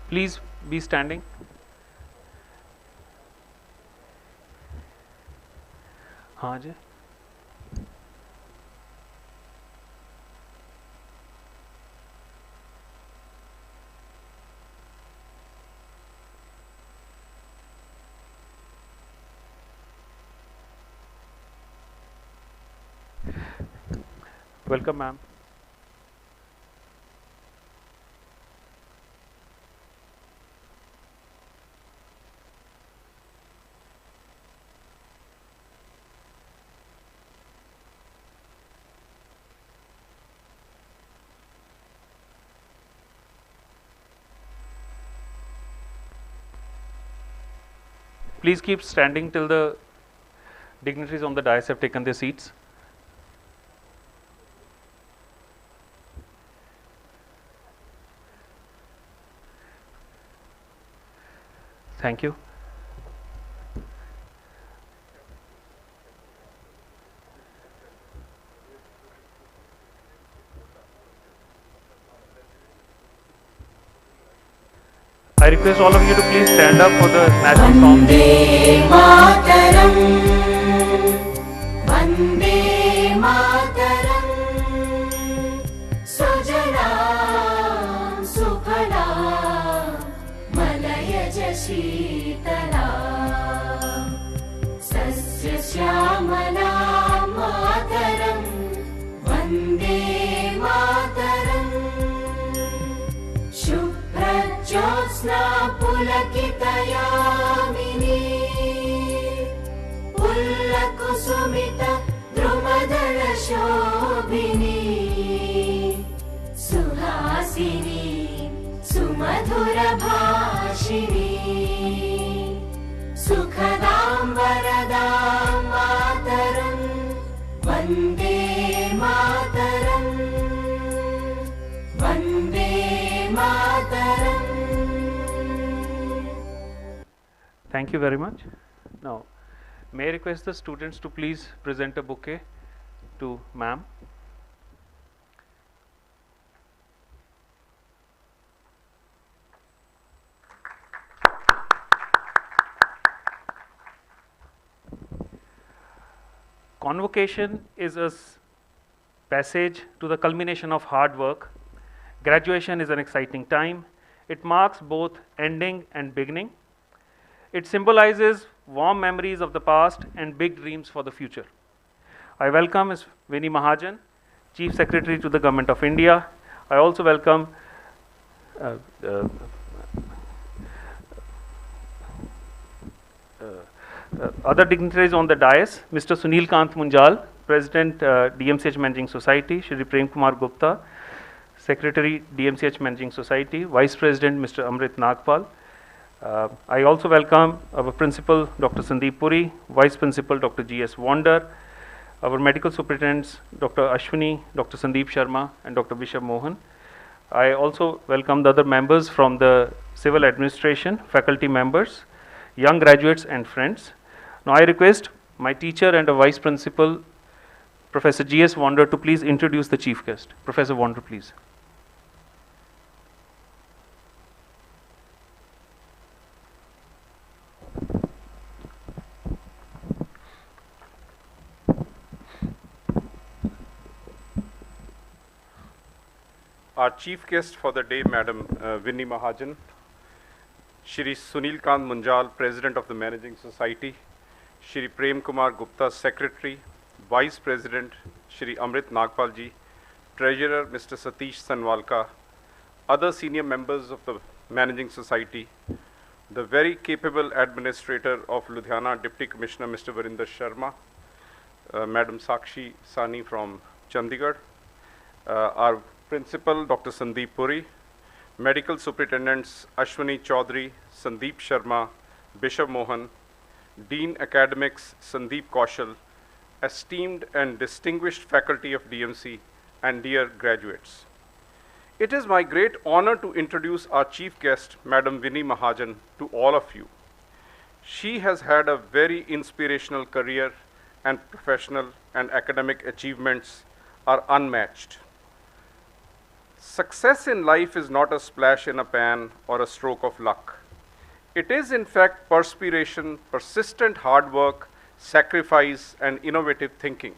Please be standing. हाँ जी. Welcome, ma'am. Please keep standing till the dignitaries on the dais have taken their seats. Thank you. I request all of you to please stand up for the national song. Vande Mataram, Vande Mataram, Sujalam Sukhalam, Malayaj Sheetalam, Sasya Syamalam Mataram, Vande Mataram, Shubhrajyotsna Pulakitayamini, Pullakusumita Drumadala Shobhini, Suhasini Sumadhura Bhashini, Sukhadam Varadam Mataram, Vande Mataram, Vande Mataram. Thank you very much. Now, may I request the students to please present a bouquet to ma'am. Convocation is a passage to the culmination of hard work. Graduation is an exciting time. It marks both ending and beginning. It symbolizes warm memories of the past and big dreams for the future. I welcome Ms. Vinny Mahajan, Chief Secretary to the Government of India. I also welcome other dignitaries on the dais, Mr. Sunil Kant Munjal, President DMCH Managing Society, Shri Prem Kumar Gupta, Secretary DMCH Managing Society, Vice President Mr. Amrit Nagpal. I also welcome our Principal Dr. Sandeep Puri, Vice Principal Dr. G.S. Wander, our Medical Superintendents Dr. Ashwini, Dr. Sandeep Sharma and Dr. Vishab Mohan. I also welcome the other members from the Civil Administration, faculty members, young graduates and friends. Now I request my teacher and a Vice Principal, Professor G.S. Wander, to please introduce the Chief Guest. Professor Wander, please. Our chief guest for the day, Madam Vinny Mahajan, Shri Sunil Kant Munjal, President of the Managing Society, Shri Prem Kumar Gupta, Secretary, Vice President, Shri Amrit Nagpal ji, Treasurer, Mr. Satish Sanwalka, other senior members of the Managing Society, the very capable Administrator of Ludhiana, Deputy Commissioner, Mr. Varinder Sharma, Madam Sakshi Sani from Chandigarh, our Principal, Dr. Sandeep Puri, Medical Superintendents Ashwini Chaudhary, Sandeep Sharma, Bishop Mohan, Dean Academics Sandeep Kaushal, esteemed and distinguished faculty of DMC, and dear graduates. It is my great honor to introduce our chief guest, Madam Vinny Mahajan, to all of you. She has had a very inspirational career, and professional and academic achievements are unmatched. Success in life is not a splash in a pan or a stroke of luck. It is in fact perspiration, persistent hard work, sacrifice and innovative thinking.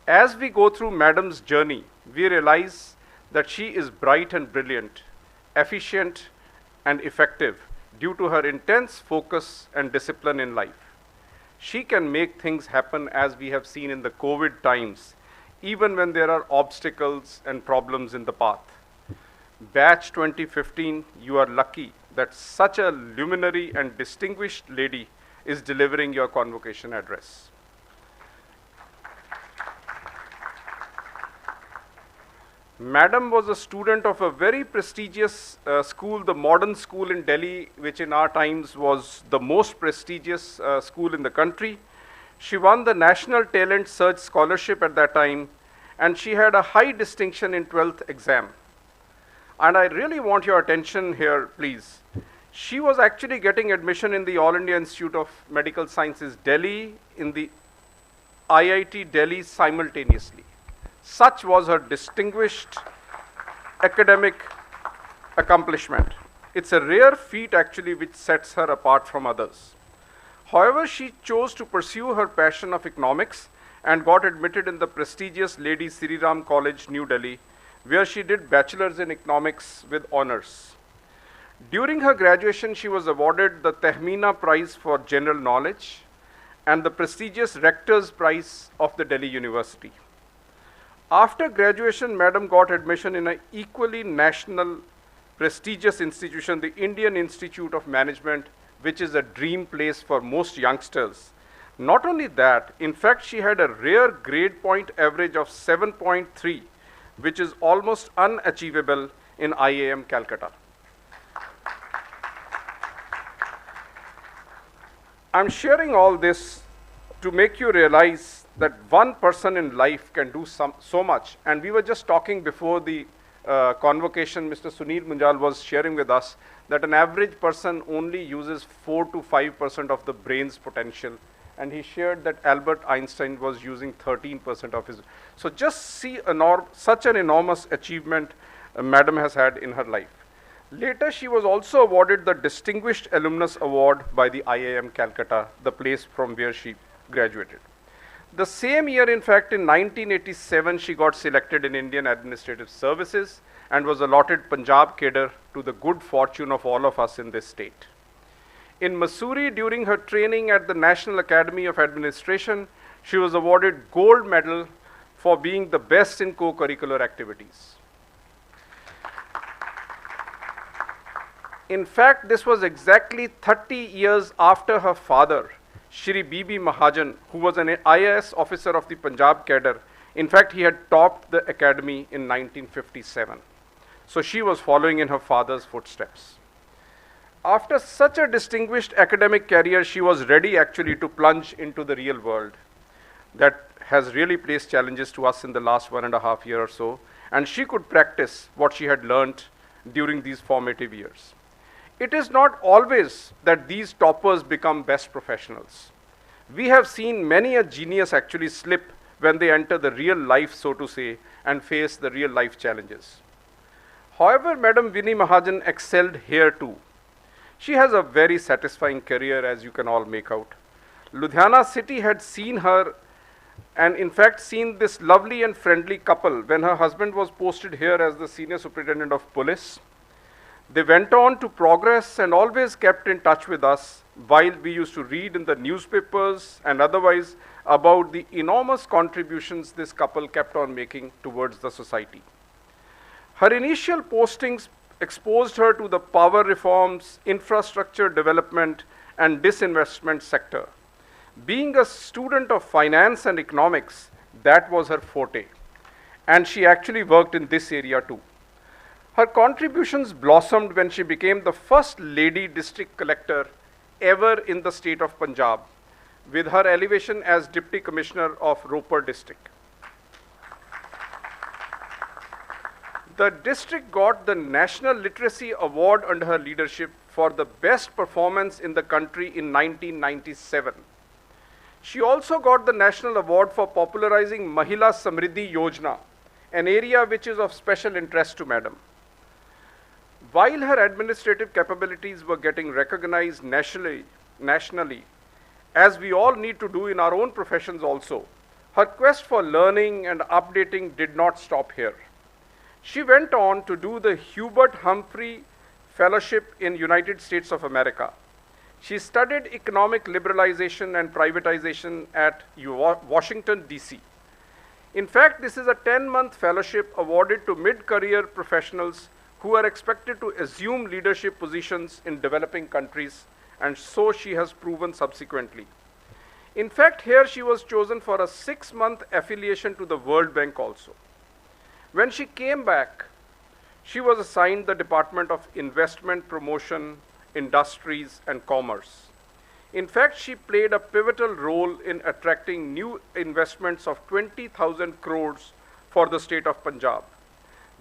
As we go through Madam's journey, we realize that she is bright and brilliant, efficient and effective due to her intense focus and discipline in life. She can make things happen as we have seen in the COVID times, even when there are obstacles and problems in the path. Batch 2015, you are lucky that such a luminary and distinguished lady is delivering your convocation address. Madam was a student of a very prestigious school, the modern school in Delhi, which in our times was the most prestigious school in the country. She won the National Talent Search Scholarship at that time, and she had a high distinction in 12th exam. And I really want your attention here, please. She was actually getting admission in the All India Institute of Medical Sciences, Delhi, in the IIT Delhi simultaneously. Such was her distinguished academic accomplishment. It's a rare feat actually which sets her apart from others. However, she chose to pursue her passion of economics and got admitted in the prestigious Lady Sri Ram College, New Delhi, where she did bachelor's in economics with honors. During her graduation, she was awarded the Tehmeena Prize for General Knowledge and the prestigious Rector's Prize of the Delhi University. After graduation, Madam got admission in an equally national prestigious institution, the Indian Institute of Management, which is a dream place for most youngsters. Not only that, in fact, she had a rare grade point average of 7.3, which is almost unachievable in IIM Calcutta. I'm sharing all this to make you realize that one person in life can do so much. And we were just talking before the convocation, Mr. Sunil Munjal was sharing with us that an average person only uses 4 to 5% of the brain's potential. And he shared that Albert Einstein was using 13% of his. So just see such an enormous achievement Madam has had in her life. Later, she was also awarded the Distinguished Alumnus Award by the IIM Calcutta, the place from where she graduated. The same year, in fact, in 1987, she got selected in Indian Administrative Services and was allotted Punjab cadre to the good fortune of all of us in this state. In Missouri, during her training at the National Academy of Administration, she was awarded gold medal for being the best in co-curricular activities. In fact, this was exactly 30 years after her father, Shri B.B. Mahajan, who was an IAS officer of the Punjab cadre. In fact, he had topped the academy in 1957. So she was following in her father's footsteps. After such a distinguished academic career, she was ready actually to plunge into the real world that has really placed challenges to us in the last 1.5 years or so. And she could practice what she had learned during these formative years. It is not always that these toppers become best professionals. We have seen many a genius actually slip when they enter the real life, so to say, and face the real life challenges. However, Madam Vinnie Mahajan excelled here too. She has a very satisfying career, as you can all make out. Ludhiana city had seen her and in fact seen this lovely and friendly couple when her husband was posted here as the senior superintendent of police. They went on to progress and always kept in touch with us while we used to read in the newspapers and otherwise about the enormous contributions this couple kept on making towards the society. Her initial postings exposed her to the power reforms, infrastructure development, and disinvestment sector. Being a student of finance and economics, that was her forte. And she actually worked in this area too. Her contributions blossomed when she became the first lady district collector ever in the state of Punjab, with her elevation as Deputy Commissioner of Ropar district. The district got the National Literacy Award under her leadership for the best performance in the country in 1997. She also got the National Award for popularizing Mahila Samriddhi Yojana an area which is of special interest to Madam. While her administrative capabilities were getting recognized nationally, as we all need to do in our own professions also, her quest for learning and updating did not stop here. She went on to do the Hubert Humphrey Fellowship in United States of America. She studied economic liberalization and privatization at Washington, D.C. In fact, this is a 10-month fellowship awarded to mid-career professionals who are expected to assume leadership positions in developing countries, and so she has proven subsequently. In fact, here she was chosen for a 6-month affiliation to the World Bank also. When she came back, she was assigned the Department of Investment Promotion, Industries and Commerce. In fact, she played a pivotal role in attracting new investments of 20,000 crores for the state of Punjab.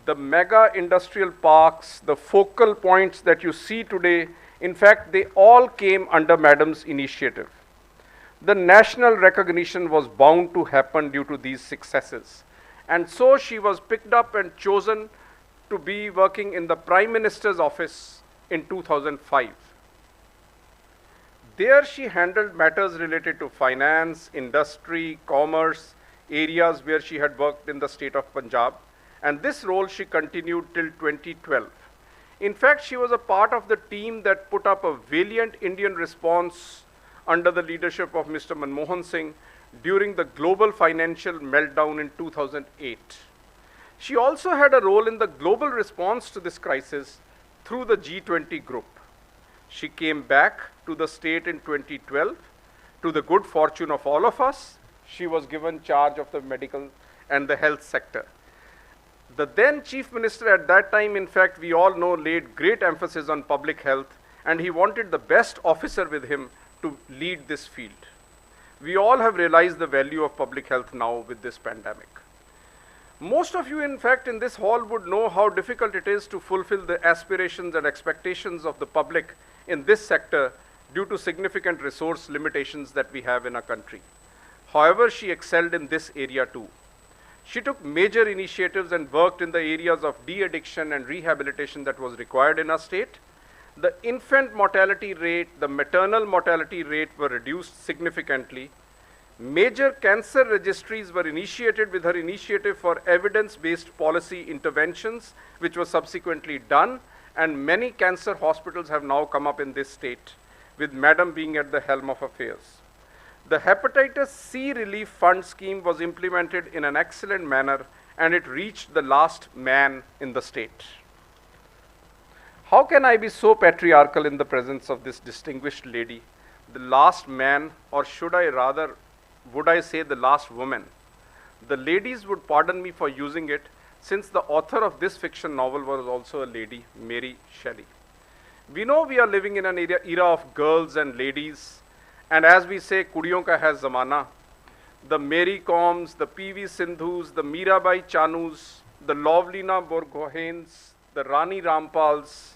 The mega industrial parks, the focal points that you see today, in fact, they all came under Madam's initiative. The national recognition was bound to happen due to these successes. And so she was picked up and chosen to be working in the Prime Minister's office in 2005. There she handled matters related to finance, industry, commerce, areas where she had worked in the state of Punjab. And this role she continued till 2012. In fact, she was a part of the team that put up a valiant Indian response under the leadership of Mr. Manmohan Singh during the global financial meltdown in 2008. She also had a role in the global response to this crisis through the G20 group. She came back to the state in 2012. To the good fortune of all of us, she was given charge of the medical and the health sector. The then Chief Minister at that time, in fact, we all know, laid great emphasis on public health, and he wanted the best officer with him to lead this field. We all have realized the value of public health now with this pandemic. Most of you, in fact, in this hall would know how difficult it is to fulfill the aspirations and expectations of the public in this sector due to significant resource limitations that we have in our country. However, she excelled in this area too. She took major initiatives and worked in the areas of de-addiction and rehabilitation that was required in our state. The infant mortality rate, the maternal mortality rate were reduced significantly. Major cancer registries were initiated with her initiative for evidence-based policy interventions, which was subsequently done, and many cancer hospitals have now come up in this state, with Madam being at the helm of affairs. The Hepatitis C Relief Fund scheme was implemented in an excellent manner, and it reached the last man in the state. How can I be so patriarchal in the presence of this distinguished lady, the last man, or should I rather, would I say the last woman? The ladies would pardon me for using it, since the author of this fiction novel was also a lady, Mary Shelley. We know we are living in an era of girls and ladies, and as we say, Kudiyon ka hai zamana. The Mary Coms, the P.V. Sindhus, the Mirabai Chanus, the Lovlina Borgohains, the Rani Rampals,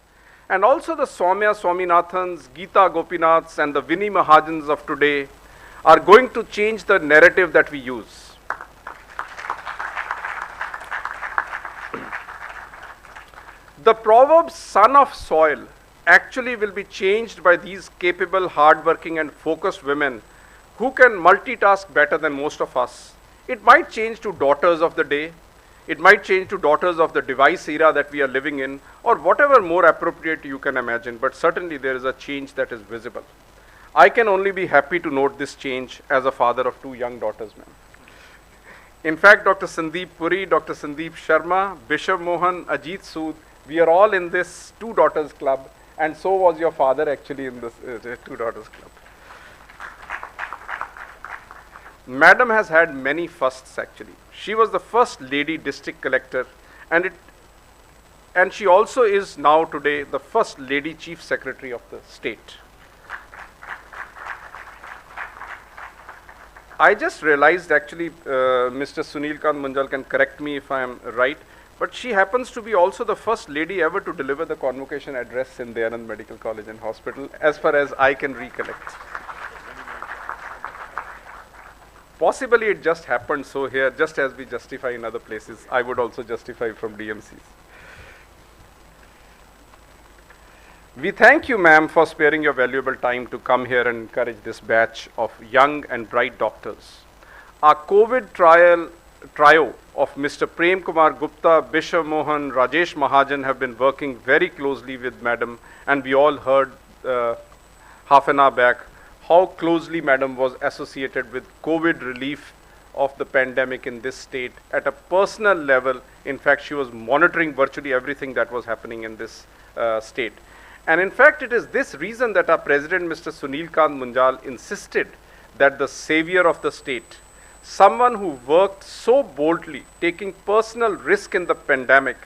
and also the Soumya Swaminathans, Geeta Gopinaths, and the Vinnie Mahajans of today are going to change the narrative that we use. The proverb, son of soil, actually will be changed by these capable, hardworking, and focused women who can multitask better than most of us. It might change to daughters of the day. It might change to daughters of the device era that we are living in, or whatever more appropriate you can imagine, but certainly there is a change that is visible. I can only be happy to note this change as a father of 2 young daughters, ma'am. In fact, Dr. Sandeep Puri, Dr. Sandeep Sharma, Bishop Mohan, Ajit Sood, we are all in this 2 daughters club, and so was your father actually in this 2 daughters club. Madam has had many firsts actually. She was the first lady district collector, and she also is now today the first lady chief secretary of the state. I just realized actually, Mr. Sunil Kant Munjal can correct me if I am right, but she happens to be also the first lady ever to deliver the convocation address in Dayanand Medical College and Hospital, as far as I can recollect. possibly it just happened so here, just as we justify in other places, I would also justify from DMCs. We thank you, ma'am, for sparing your valuable time to come here and encourage this batch of young and bright doctors. Our COVID trio of Mr. Prem Kumar Gupta, Bishop Mohan, Rajesh Mahajan have been working very closely with madam, and we all heard half an hour back how closely madam was associated with COVID relief of the pandemic in this state at a personal level. In fact, she was monitoring virtually everything that was happening in this state. And in fact, it is this reason that our president, Mr. Sunil Kant Munjal, insisted that the savior of the state, someone who worked so boldly, taking personal risk in the pandemic,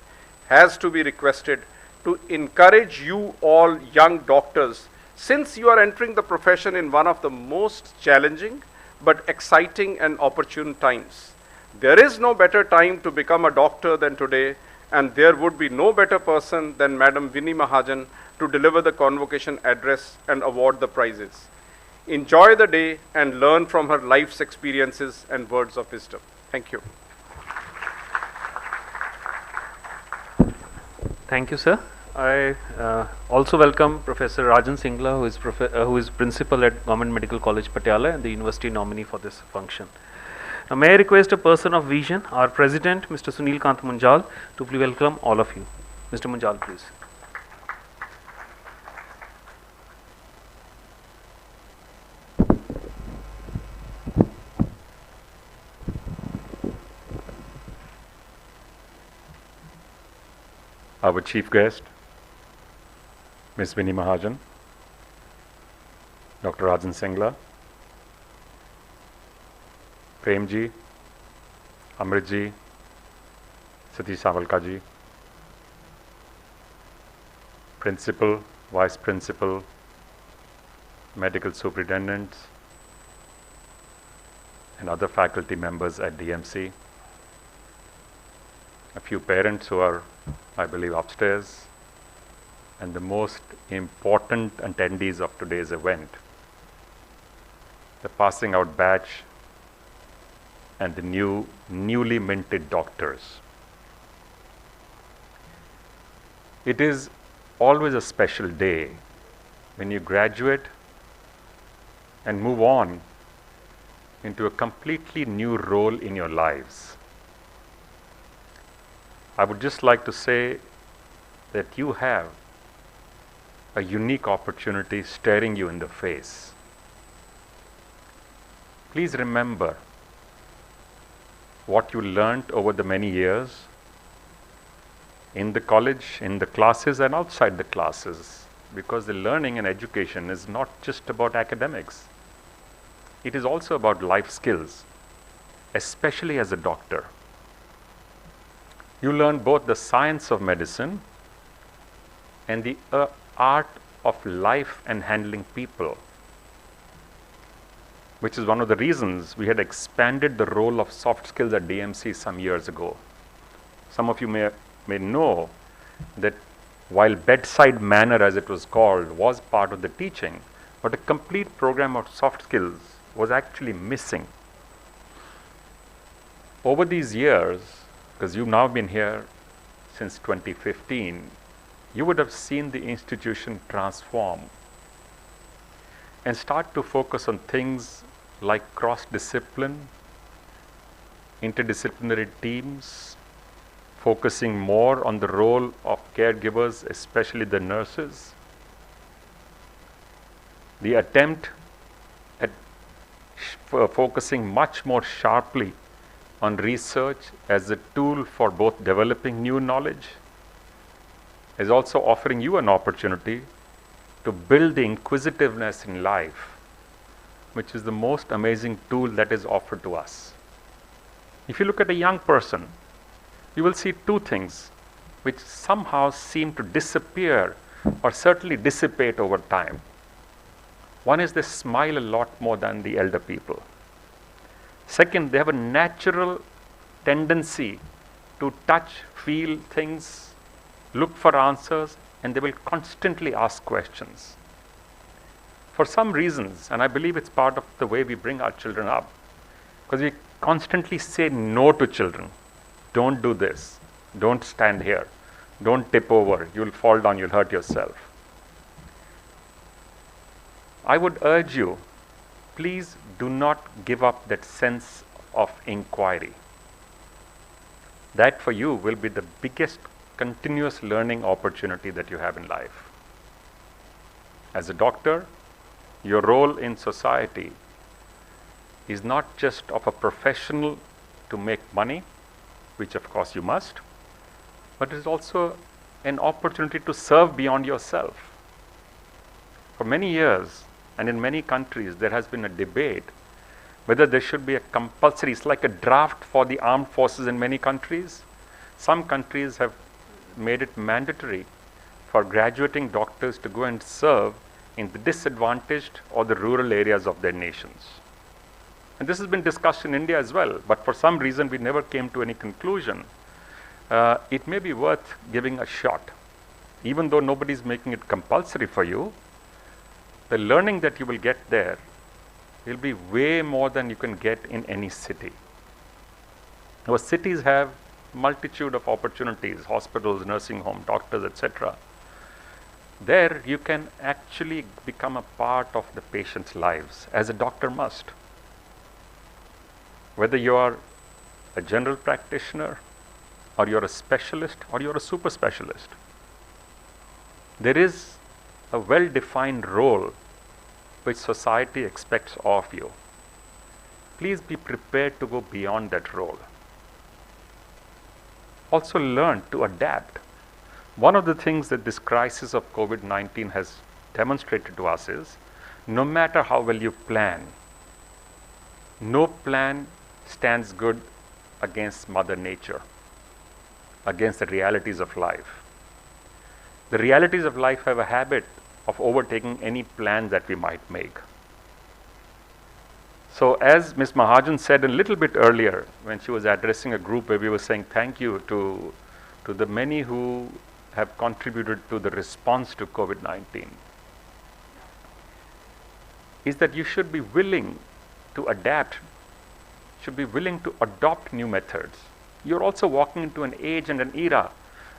has to be requested to encourage you all young doctors, since you are entering the profession in one of the most challenging but exciting and opportune times. There is no better time to become a doctor than today, and there would be no better person than Madam Vinny Mahajan to deliver the convocation address and award the prizes. Enjoy the day and learn from her life's experiences and words of wisdom. Thank you. Thank you, sir. I also welcome Professor Rajan Singla, who is principal at Government Medical College Patiala and the university nominee for this function. Now, may I request a person of vision, our president, Mr. Sunil Kant Munjal, to please welcome all of you. Mr. Munjal, please. Our chief guest, Ms. Vinny Mahajan, Dr. Rajan Singla, Premji, Amritji, Satish Savalkaji, Principal, Vice Principal, Medical Superintendents, and other faculty members at DMC, a few parents who are, I believe, upstairs, and the most important attendees of today's event, the passing out batch and the newly minted doctors. It is always a special day when you graduate and move on into a completely new role in your lives. I would just like to say that you have a unique opportunity staring you in the face. Please remember what you learned over the many years in the college, in the classes and outside the classes, because the learning and education is not just about academics. It is also about life skills, especially as a doctor. You learn both the science of medicine and the art of life and handling people, which is one of the reasons we had expanded the role of soft skills at DMC some years ago. Some of you may know that while bedside manner, as it was called, was part of the teaching, but a complete program of soft skills was actually missing. Over these years, because you've now been here since 2015, you would have seen the institution transform and start to focus on things like cross-discipline, interdisciplinary teams, focusing more on the role of caregivers, especially the nurses. The attempt at focusing much more sharply on research as a tool for both developing new knowledge is also offering you an opportunity to build the inquisitiveness in life, which is the most amazing tool that is offered to us. If you look at a young person, you will see two things which somehow seem to disappear or certainly dissipate over time. One is they smile a lot more than the elder people. Second, they have a natural tendency to touch, feel things, look for answers, and they will constantly ask questions. For some reasons, and I believe it's part of the way we bring our children up, Because we constantly say no to children. Don't do this. Don't stand here. Don't tip over. You'll fall down. You'll hurt yourself. I would urge you, please do not give up that sense of inquiry. That for you will be the biggest continuous learning opportunity that you have in life. As a doctor, your role in society is not just of a professional to make money, which of course you must, but it is also an opportunity to serve beyond yourself. For many years and in many countries, there has been a debate whether there should be a compulsory, it's like a draft for the armed forces in many countries. Some countries have made it mandatory for graduating doctors to go and serve in the disadvantaged or the rural areas of their nations. And this has been discussed in India as well, but for some reason we never came to any conclusion. It may be worth giving a shot. Even though nobody is making it compulsory for you, the learning that you will get there will be way more than you can get in any city. Our cities have multitude of opportunities, hospitals, nursing home, doctors, etc. There you can actually become a part of the patient's lives, as a doctor must. Whether you are a general practitioner, or you're a specialist, or you're a super specialist, there is a well-defined role which society expects of you. Please be prepared to go beyond that role. Also learn to adapt. One of the things that this crisis of COVID-19 has demonstrated to us is, no matter how well you plan, no plan stands good against Mother Nature, against the realities of life. The realities of life have a habit of overtaking any plan that we might make. So as Ms. Mahajan said a little bit earlier, when she was addressing a group where we were saying thank you to the many who have contributed to the response to COVID-19, is that you should be willing to adapt, should be willing to adopt new methods. You're also walking into an age and an era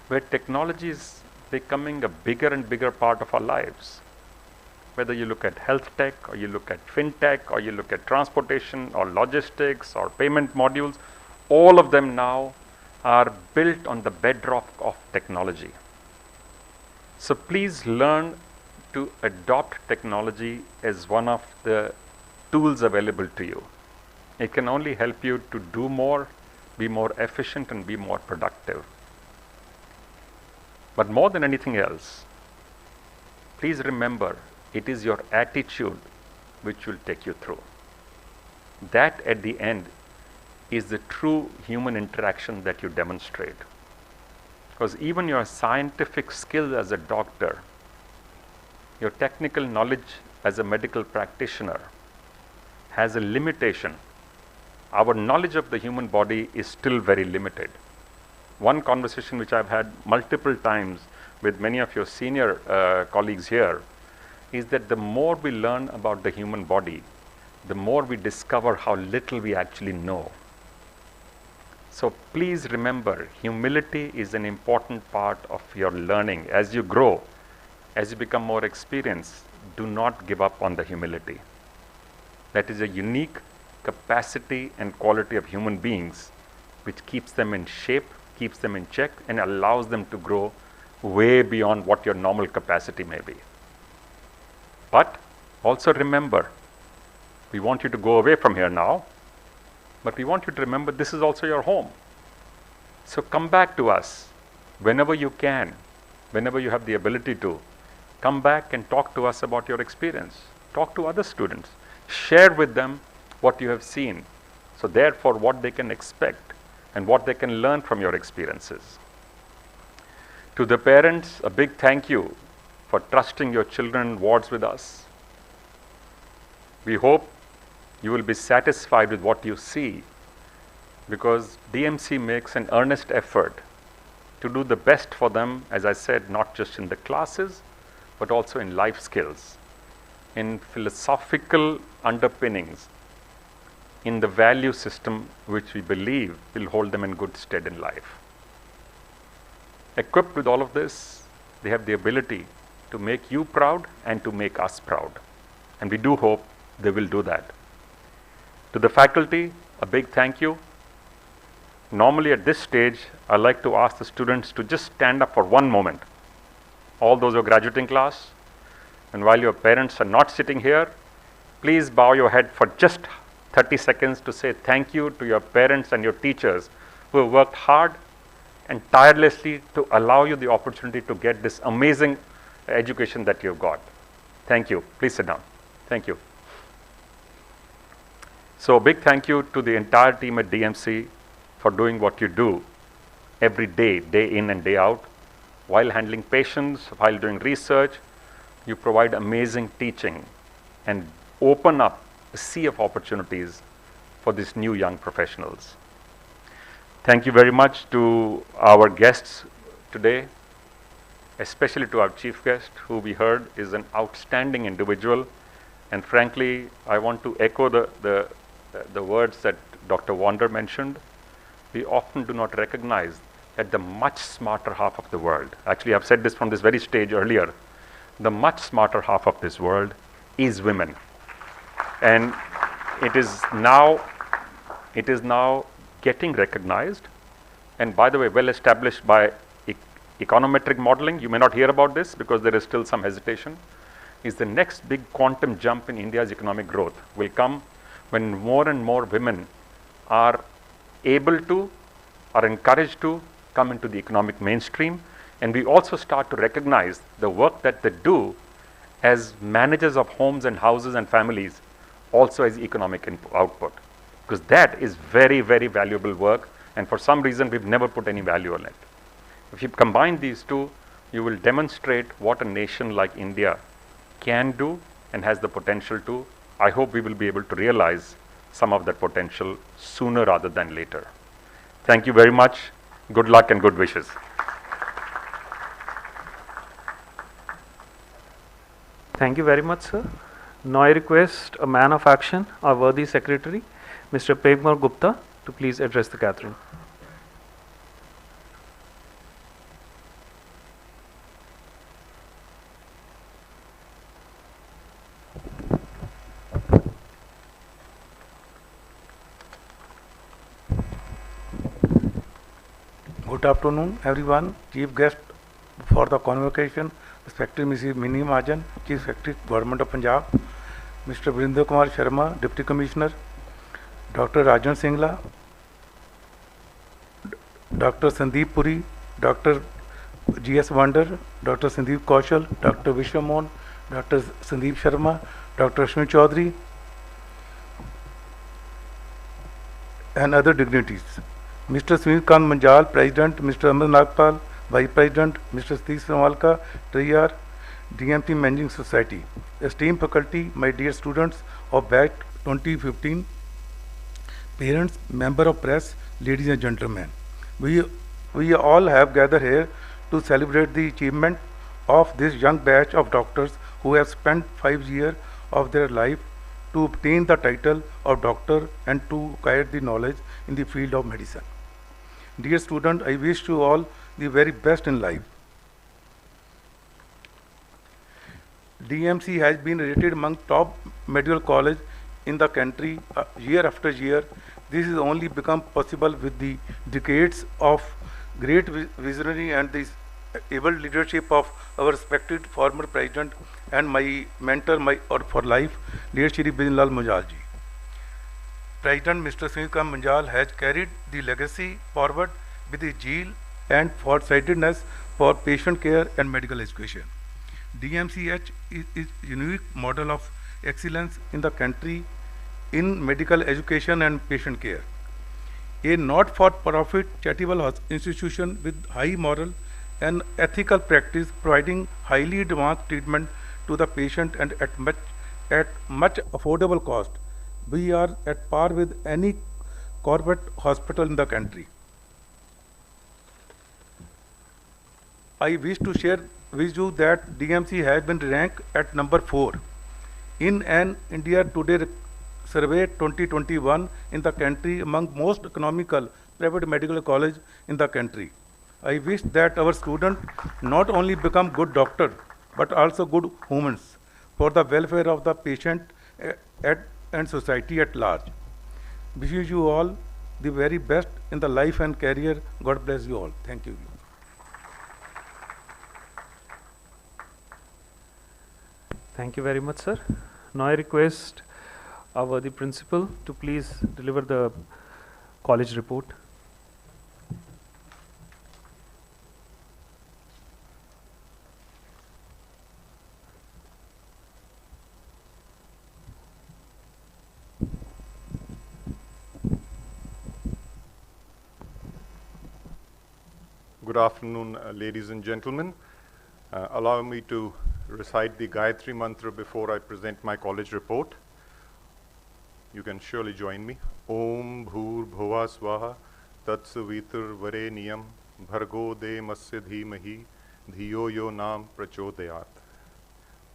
where technology is becoming a bigger and bigger part of our lives. Whether you look at health tech, or you look at fintech, or you look at transportation, or logistics, or payment modules, all of them now are built on the bedrock of technology. So please learn to adopt technology as one of the tools available to you. It can only help you to do more, be more efficient, and be more productive. But more than anything else, please remember, it is your attitude which will take you through. That at the end is the true human interaction that you demonstrate. Because even your scientific skills as a doctor, your technical knowledge as a medical practitioner has a limitation. Our knowledge of the human body is still very limited. One conversation which I've had multiple times with many of your senior colleagues here is that the more we learn about the human body, the more we discover how little we actually know. So please remember, humility is an important part of your learning. As you grow, as you become more experienced, do not give up on the humility. That is a unique capacity and quality of human beings which keeps them in shape, keeps them in check, and allows them to grow way beyond what your normal capacity may be. But also remember, we want you to go away from here now, but we want you to remember this is also your home. So come back to us whenever you can, whenever you have the ability to. Come back and talk to us about your experience. Talk to other students. Share with them what you have seen. So therefore what they can expect and what they can learn from your experiences. To the parents, a big thank you for trusting your children and wards with us. We hope you will be satisfied with what you see, because DMC makes an earnest effort to do the best for them, as I said, not just in the classes, but also in life skills, in philosophical underpinnings, in the value system which we believe will hold them in good stead in life. Equipped with all of this, they have the ability to make you proud and to make us proud. And we do hope they will do that. To the faculty, a big thank you. Normally at this stage, I like to ask the students to just stand up for one moment. All those who are graduating class, and while your parents are not sitting here, please bow your head for just 30 seconds to say thank you to your parents and your teachers who have worked hard and tirelessly to allow you the opportunity to get this amazing education that you've got. Thank you. Please sit down. Thank you. So a big thank you to the entire team at DMC for doing what you do every day, day in and day out. While handling patients, while doing research, you provide amazing teaching and open up a sea of opportunities for these new young professionals. Thank you very much to our guests today, especially to our chief guest, who we heard is an outstanding individual. And frankly, I want to echo the words that Dr. Wander mentioned. We often do not recognize that the much smarter half of the world, actually I've said this from this very stage earlier, the much smarter half of this world is women. And it is now getting recognized, and by the way, well established by econometric modeling. You may not hear about this because there is still some hesitation. Is the next big quantum jump in India's economic growth will come when more and more women are able to, are encouraged to come into the economic mainstream, and we also start to recognize the work that they do as managers of homes and houses and families also as economic output, because that is very, very valuable work, and for some reason we've never put any value on it. If you combine these two, you will demonstrate what a nation like India can do and has the potential to. I hope we will be able to realize some of that potential sooner rather than later. Thank you very much. Good luck and good wishes. Thank you very much, sir. Now I request a man of action, our worthy secretary, Mr. Prem Kumar Gupta, to please address the gathering. Good afternoon, everyone. Chief guest for the convocation, respected Mrs. Minnie Mahajan, Chief Secretary, Government of Punjab, Mr. Vrinder Kumar Sharma, Deputy Commissioner, Dr. Rajan Singla, Dr. Sandeep Puri, Dr. G.S. Wander, Dr. Sandeep Kaushal, Dr. Vishwamon, Dr. Sandeep Sharma, Dr. Ashwin Chaudhary, and other dignitaries. Mr. Sunil Kant Manjal, President, Mr. Amar Nagpal, Vice President, Mr. Satish Samalka, Triyar, DMT Managing Society. Esteemed faculty, my dear students of batch 2015, parents, member of press, ladies and gentlemen. We all have gathered here to celebrate the achievement of this young batch of doctors who have spent 5 years of their life to obtain the title of doctor and to acquire the knowledge in the field of medicine. Dear student, I wish you all the very best in life. DMC has been rated among top medical college in the country year after year. This has only become possible with the decades of great visionary and the able leadership of our respected former president and my mentor for life, dear Shri Bijnlal Munjal ji. President Mr. Sunil Kant Manjal has carried the legacy forward with his zeal and foresightedness for patient care and medical education. DMCH is a unique model of excellence in the country in medical education and patient care. A not-for-profit charitable institution with high moral and ethical practice, providing highly advanced treatment to the patient and at much affordable cost. We are at par with any corporate hospital in the country. I wish to share with you that DMC has been ranked at number 4 in an India Today survey 2021 in the country among most economical private medical college in the country. I wish that our students not only become good doctors, but also good humans for the welfare of the patient and society at large. Wish you all the very best in the life and career. God bless you all. Thank you. Thank you very much, sir. Now I request our the principal to please deliver the college report. Good afternoon, ladies and gentlemen. Allow me to recite the Gayatri Mantra before I present my college report. You can surely join me. Om Bhur Bhuva Swaha Tat Savitur Vareniyam Bhargo De Masya Dhimahi Dhiyo Yo Nam Prachodayat.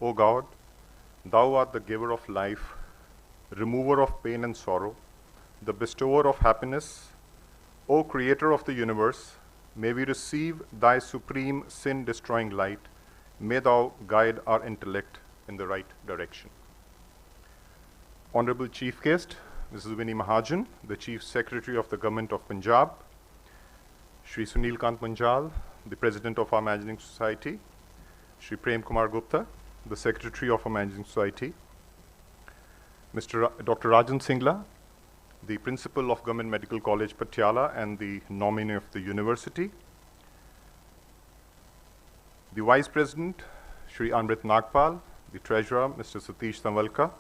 O God, Thou art the giver of life, remover of pain and sorrow, the bestower of happiness. O Creator of the universe, may we receive Thy supreme sin-destroying light. May Thou guide our intellect in the right direction. Honorable Chief Guest, Mrs. Vinnie Mahajan, the Chief Secretary of the Government of Punjab, Shri Sunil Kant Munjal, the President of our Managing Society, Shri Prem Kumar Gupta, the Secretary of our Managing Society, Dr. Rajan Singla, the Principal of Government Medical College Patiala and the nominee of the university, the Vice President, Shri Amrit Nagpal, the Treasurer, Mr. Satish Samalka,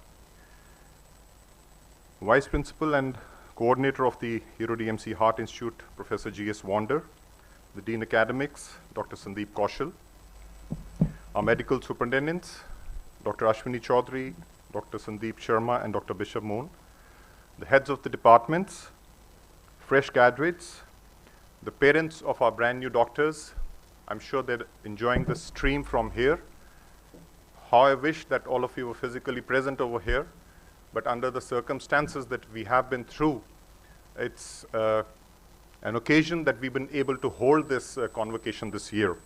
Vice Principal and Coordinator of the Hero DMC Heart Institute, Professor G.S. Wander, the Dean Academics, Dr. Sandeep Kaushal, our Medical Superintendents, Dr. Ashwini Chaudhary, Dr. Sandeep Sharma and Dr. Bishop Moon, the heads of the departments, fresh graduates, the parents of our brand new doctors. I'm sure they're enjoying this stream from here. How I wish that all of you were physically present over here, but under the circumstances that we have been through, it's an occasion that we've been able to hold this convocation this year.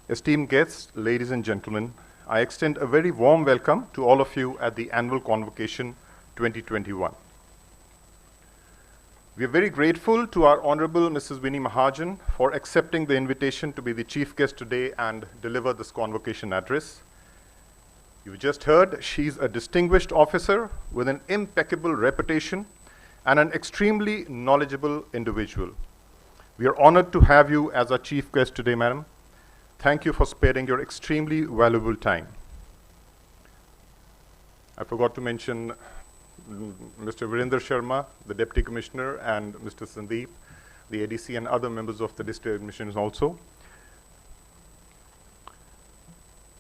Esteemed guests, ladies and gentlemen, I extend a very warm welcome to all of you at the annual convocation 2021. We are very grateful to our Honorable Mrs. Vinnie Mahajan for accepting the invitation to be the chief guest today and deliver this convocation address. You've just heard she's a distinguished officer with an impeccable reputation and an extremely knowledgeable individual. We are honored to have you as our chief guest today, madam. Thank you for sparing your extremely valuable time. I forgot to mention Mr. Virender Sharma, the Deputy Commissioner, and Mr. Sandeep, the ADC, and other members of the district admissions also.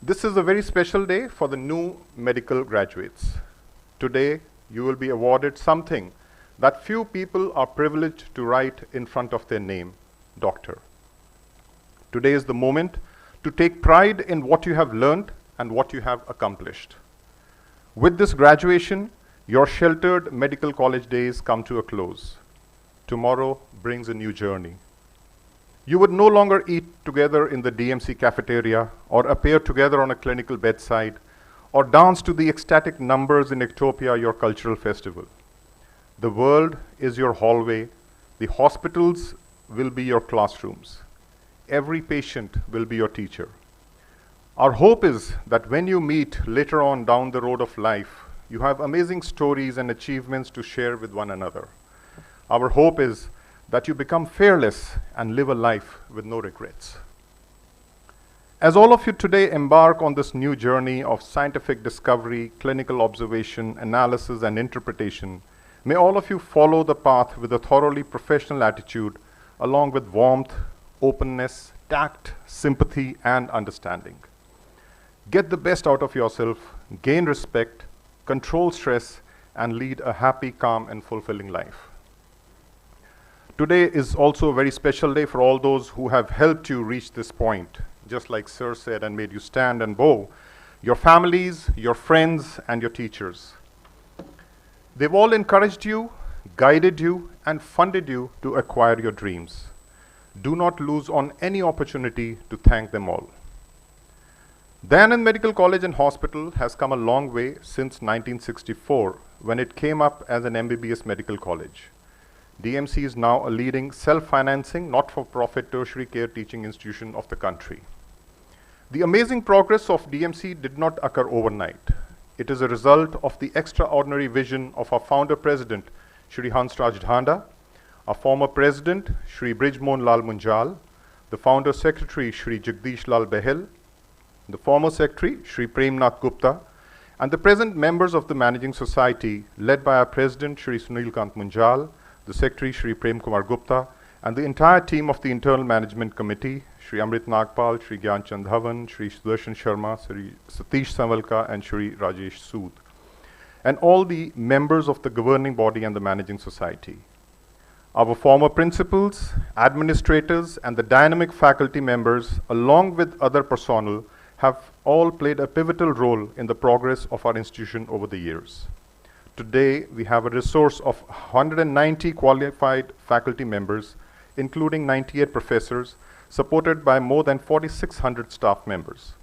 This is a very special day for the new medical graduates. Today, you will be awarded something that few people are privileged to write in front of their name, doctor. Today is the moment to take pride in what you have learned and what you have accomplished. With this graduation, your sheltered medical college days come to a close. Tomorrow brings a new journey. You would no longer eat together in the DMC cafeteria or appear together on a clinical bedside or dance to the ecstatic numbers in Ectopia, your cultural festival. The world is your hallway. The hospitals will be your classrooms. Every patient will be your teacher. Our hope is that when you meet later on down the road of life, you have amazing stories and achievements to share with one another. Our hope is that you become fearless and live a life with no regrets. As all of you today embark on this new journey of scientific discovery, clinical observation, analysis, and interpretation, may all of you follow the path with a thoroughly professional attitude, along with warmth, openness, tact, sympathy, and understanding. Get the best out of yourself, gain respect, control stress, and lead a happy, calm, and fulfilling life. Today is also a very special day for all those who have helped you reach this point, just like Sir said, and made you stand and bow, your families, your friends, and your teachers. They've all encouraged you, guided you, and funded you to acquire your dreams. Do not lose on any opportunity to thank them all. Dayanand Medical College and Hospital has come a long way since 1964 when it came up as an MBBS medical college. DMC is now a leading self-financing, not-for-profit tertiary care teaching institution of the country. The amazing progress of DMC did not occur overnight. It is a result of the extraordinary vision of our founder president, Shri Hansraj Dhanda, our former president, Shri Brijmohan Lal Munjal, the founder secretary, Shri Jagdish Lal Behel, the former secretary, Shri Premnath Gupta, and the present members of the managing society, led by our president, Shri Sunil Kant Munjal, the secretary, Shri Prem Kumar Gupta, and the entire team of the internal management committee, Shri Amrit Nagpal, Shri Gyan Chand Dhawan, Shri Sudarshan Sharma, Shri Satish Savalka, and Shri Rajesh Sood, and all the members of the governing body and the managing society. Our former principals, administrators, and the dynamic faculty members, along with other personnel, have all played a pivotal role in the progress of our institution over the years. Today, we have a resource of 190 qualified faculty members, including 98 professors, supported by more than 4,600 staff members.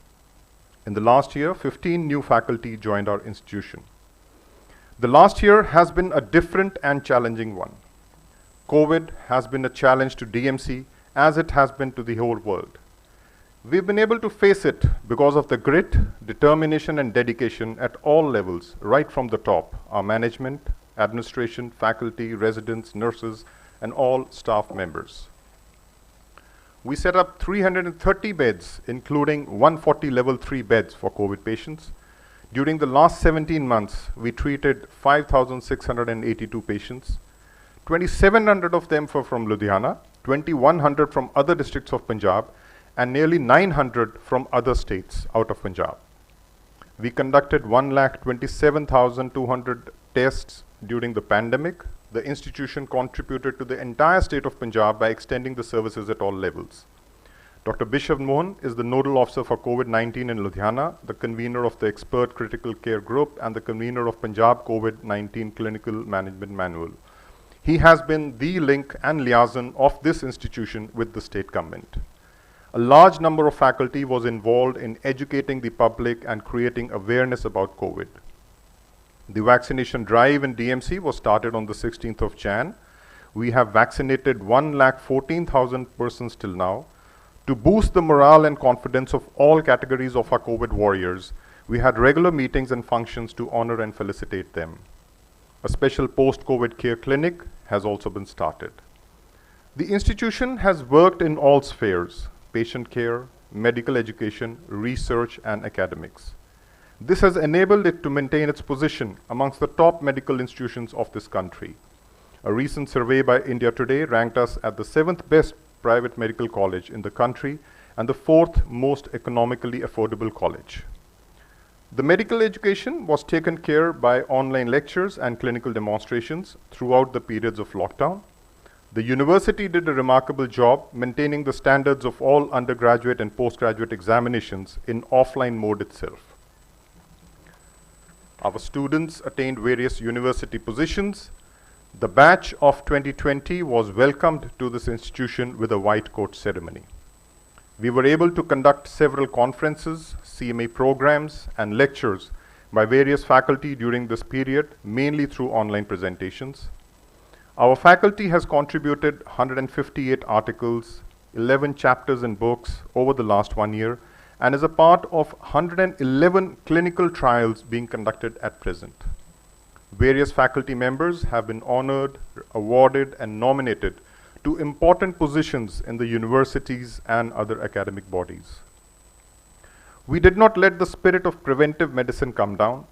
In the last year, 15 new faculty joined our institution. The last year has been a different and challenging one. COVID has been a challenge to DMC as it has been to the whole world. We've been able to face it because of the grit, determination, and dedication at all levels, right from the top, our management, administration, faculty, residents, nurses, and all staff members. We set up 330 beds, including 140 level 3 beds for COVID patients. During the last 17 months, we treated 5,682 patients. 2,700 of them were from Ludhiana, 2,100 from other districts of Punjab, and nearly 900 from other states out of Punjab. We conducted 1,27,200 tests during the pandemic. The institution contributed to the entire state of Punjab by extending the services at all levels. Dr. Bishav Mohan is the nodal officer for COVID-19 in Ludhiana, the convener of the expert critical care group, and the convener of Punjab COVID-19 Clinical Management Manual. He has been the link and liaison of this institution with the state government. A large number of faculty was involved in educating the public and creating awareness about COVID. The vaccination drive in DMC was started on the 16th of Jan. We have vaccinated 1,14,000 persons till now. To boost the morale and confidence of all categories of our COVID warriors, we had regular meetings and functions to honor and felicitate them. A special post-COVID care clinic has also been started. The institution has worked in all spheres: patient care, medical education, research, and academics. This has enabled it to maintain its position amongst the top medical institutions of this country. A recent survey by India Today ranked us at the 7th best private medical college in the country and the 4th most economically affordable college. The medical education was taken care by online lectures and clinical demonstrations throughout the periods of lockdown. The university did a remarkable job maintaining the standards of all undergraduate and postgraduate examinations in offline mode itself. Our students attained various university positions. The batch of 2020 was welcomed to this institution with a white coat ceremony. We were able to conduct several conferences, CMA programs, and lectures by various faculty during this period, mainly through online presentations. Our faculty has contributed 158 articles, 11 chapters in books over the last 1 year, and is a part of 111 clinical trials being conducted at present. Various faculty members have been honored, awarded, and nominated to important positions in the universities and other academic bodies. We did not let the spirit of preventive medicine come down.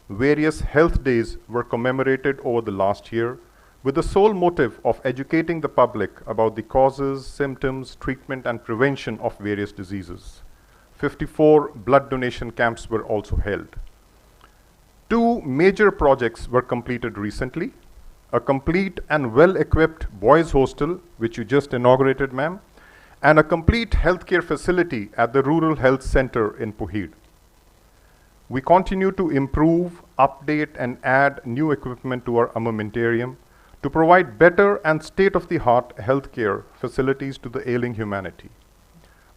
Various health days were commemorated over the last year, with the sole motive of educating the public about the causes, symptoms, treatment, and prevention of various diseases. 54 blood donation camps were also held. 2 major projects were completed recently: a complete and well-equipped boys' hostel, which you just inaugurated, ma'am, and a complete healthcare facility at the Rural Health Center in Puhid. We continue to improve, update, and add new equipment to our armamentarium to provide better and state-of-the-art healthcare facilities to the ailing humanity.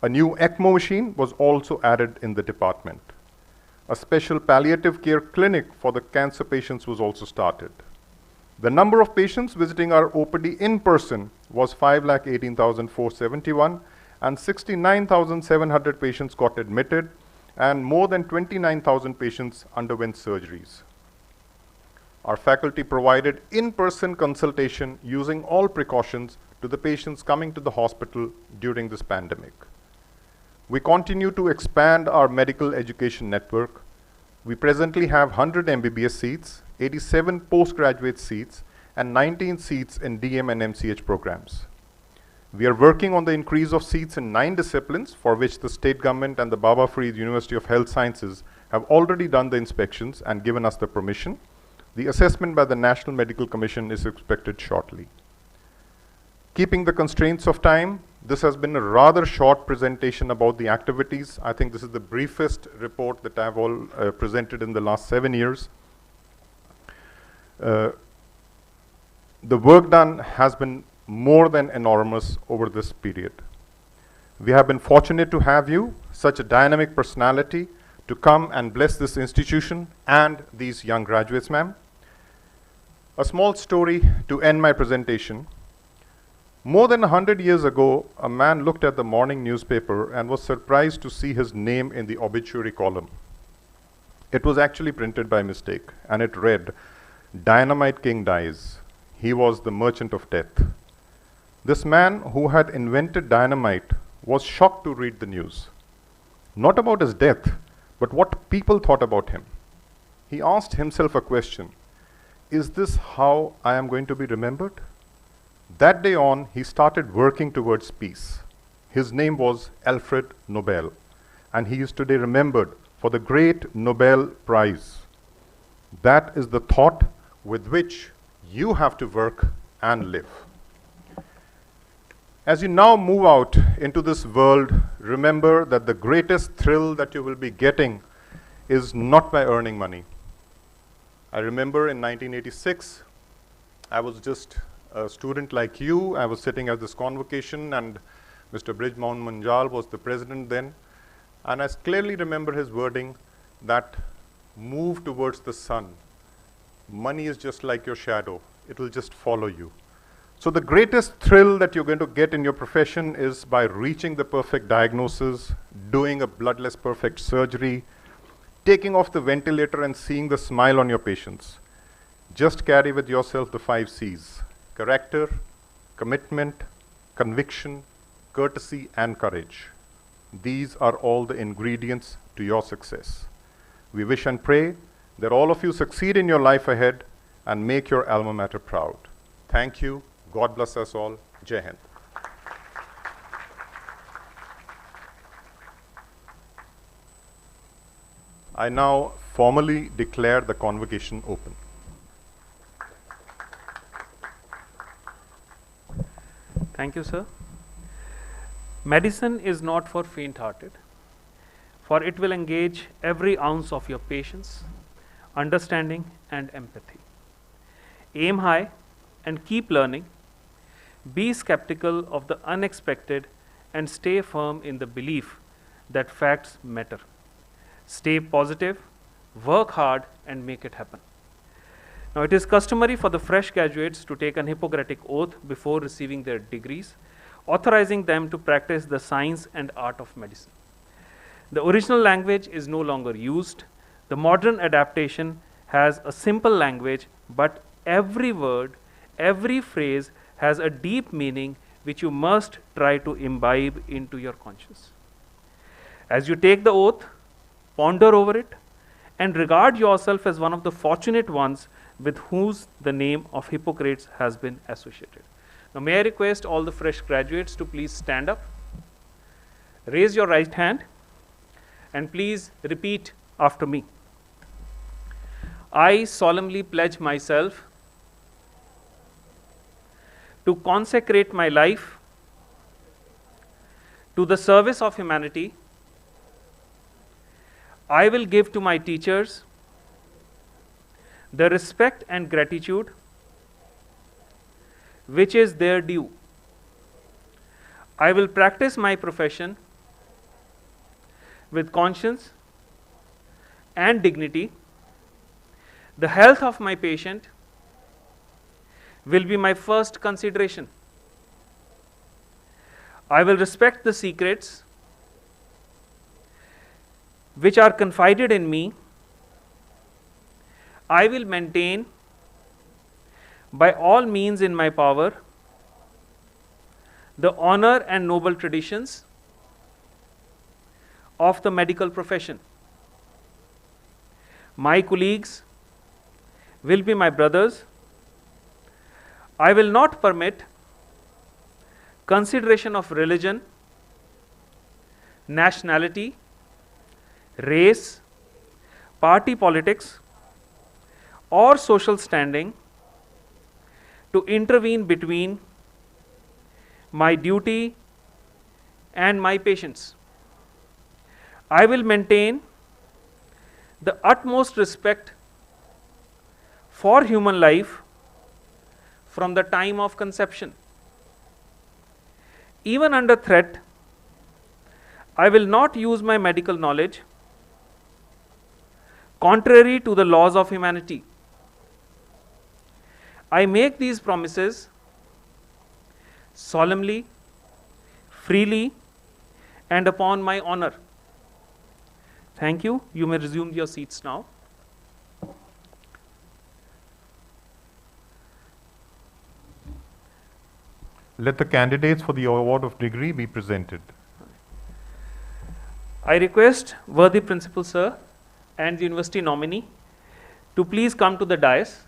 A new ECMO machine was also added in the department. A special palliative care clinic for the cancer patients was also started. The number of patients visiting our OPD in person was 5,18,471, and 69,700 patients got admitted, and more than 29,000 patients underwent surgeries. Our faculty provided in-person consultation using all precautions to the patients coming to the hospital during this pandemic. We continue to expand our medical education network. We presently have 100 MBBS seats, 87 postgraduate seats, and 19 seats in DM and MCH programs. We are working on the increase of seats in 9 disciplines for which the state government and the Baba Farid University of Health Sciences have already done the inspections and given us the permission. The assessment by the National Medical Commission is expected shortly. Keeping the constraints of time, this has been a rather short presentation about the activities. I think this is the briefest report that I've all presented in the last 7 years. The work done has been more than enormous over this period. We have been fortunate to have you, such a dynamic personality, to come and bless this institution and these young graduates, ma'am. A small story to end my presentation. More than 100 years ago, a man looked at the morning newspaper and was surprised to see his name in the obituary column. It was actually printed by mistake, and it read, "Dynamite King dies. He was the merchant of death." This man who had invented dynamite was shocked to read the news. Not about his death, but what people thought about him. He asked himself a question: is this how I am going to be remembered? That day on, he started working towards peace. His name was Alfred Nobel, and he is today remembered for the great Nobel Prize. That is the thought with which you have to work and live. As you now move out into this world, remember that the greatest thrill that you will be getting is not by earning money. I remember in 1986, I was just a student like you. I was sitting at this convocation, and Mr. Brijmohan Munjal was the president then. And I clearly remember his wording that move towards the sun. Money is just like your shadow. It will just follow you. So the greatest thrill that you're going to get in your profession is by reaching the perfect diagnosis, doing a bloodless perfect surgery, taking off the ventilator and seeing the smile on your patients. Just carry with yourself the 5 C's: character, commitment, conviction, courtesy, and courage. These are all the ingredients to your success. We wish and pray that all of you succeed in your life ahead and make your alma mater proud. Thank you. God bless us all. Jai Hind. I now formally declare the convocation open. Thank you, sir. Medicine is not for faint-hearted, for it will engage every ounce of your patience, understanding, and empathy. Aim high and keep learning. Be skeptical of the unexpected and stay firm in the belief that facts matter. Stay positive, work hard, and make it happen. Now, it is customary for the fresh graduates to take an Hippocratic oath before receiving their degrees, authorizing them to practice the science and art of medicine. The original language is no longer used. The modern adaptation has a simple language, but every word, every phrase has a deep meaning which you must try to imbibe into your conscience. As you take the oath, ponder over it, and regard yourself as one of the fortunate ones with whose the name of Hippocrates has been associated. Now, may I request all the fresh graduates to please stand up, raise your right hand, and please repeat after me. I solemnly pledge myself to consecrate my life to the service of humanity. I will give to my teachers the respect and gratitude which is their due. I will practice my profession with conscience and dignity. The health of my patient will be my first consideration. I will respect the secrets which are confided in me. I will maintain by all means in my power the honor and noble traditions of the medical profession. My colleagues will be my brothers. I will not permit consideration of religion, nationality, race, party politics, or social standing to intervene between my duty and my patients. I will maintain the utmost respect for human life from the time of conception. Even under threat, I will not use my medical knowledge contrary to the laws of humanity. I make these promises solemnly, freely, and upon my honor. Thank you. You may resume your seats now. Let the candidates for the award of degree be presented. I request worthy principal sir and the university nominee to please come to the dais.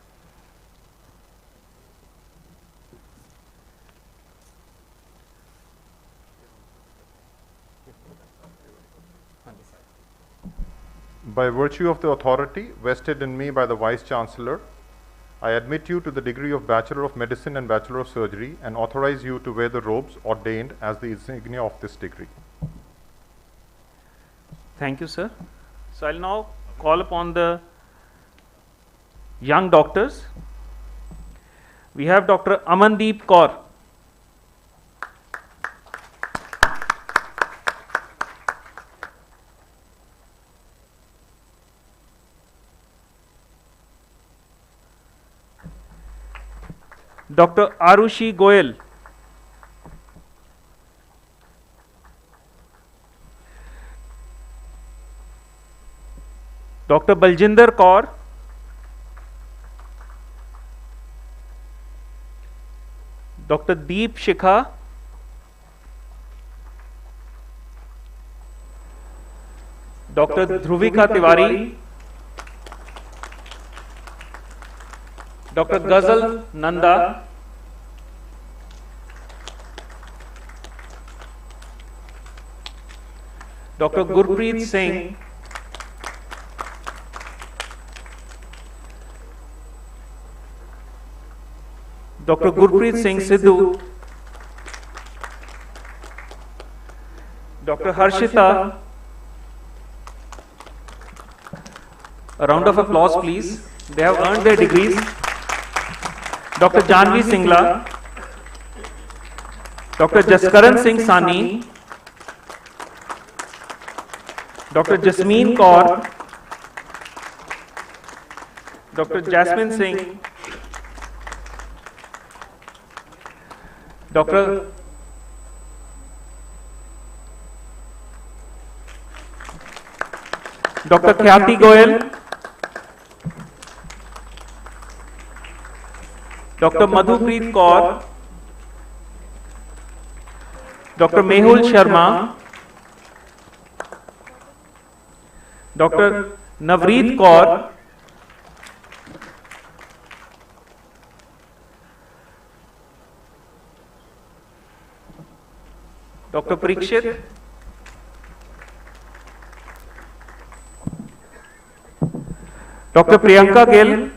By virtue of the authority vested in me by the Vice Chancellor, I admit you to the degree of Bachelor of Medicine and Bachelor of Surgery and authorize you to wear the robes ordained as the insignia of this degree. Thank you, sir. So I'll now call upon the young doctors. We have Dr. Amandeep Kaur. Dr. Arushi Goyal. Dr. Baljinder Kaur. Dr. Deep Shikha. Dr. Dhruvika Tiwari. Dr. Ghazal Nanda. Dr. Gurpreet Singh. Dr. Gurpreet Singh Sidhu. Dr. Harshita. A round of applause, please. They have earned their degrees. Dr. Janvi Singla. Dr. Jaskaran Singh Sani. Dr. Jasmeen Kaur. Dr. Jasmine Singh. Dr. Khyati Goyal. Dr. Madhupreet Kaur. Dr. Mehul Sharma. Dr. Navreet Kaur. Dr. Parikshit. Dr. Priyanka Gill.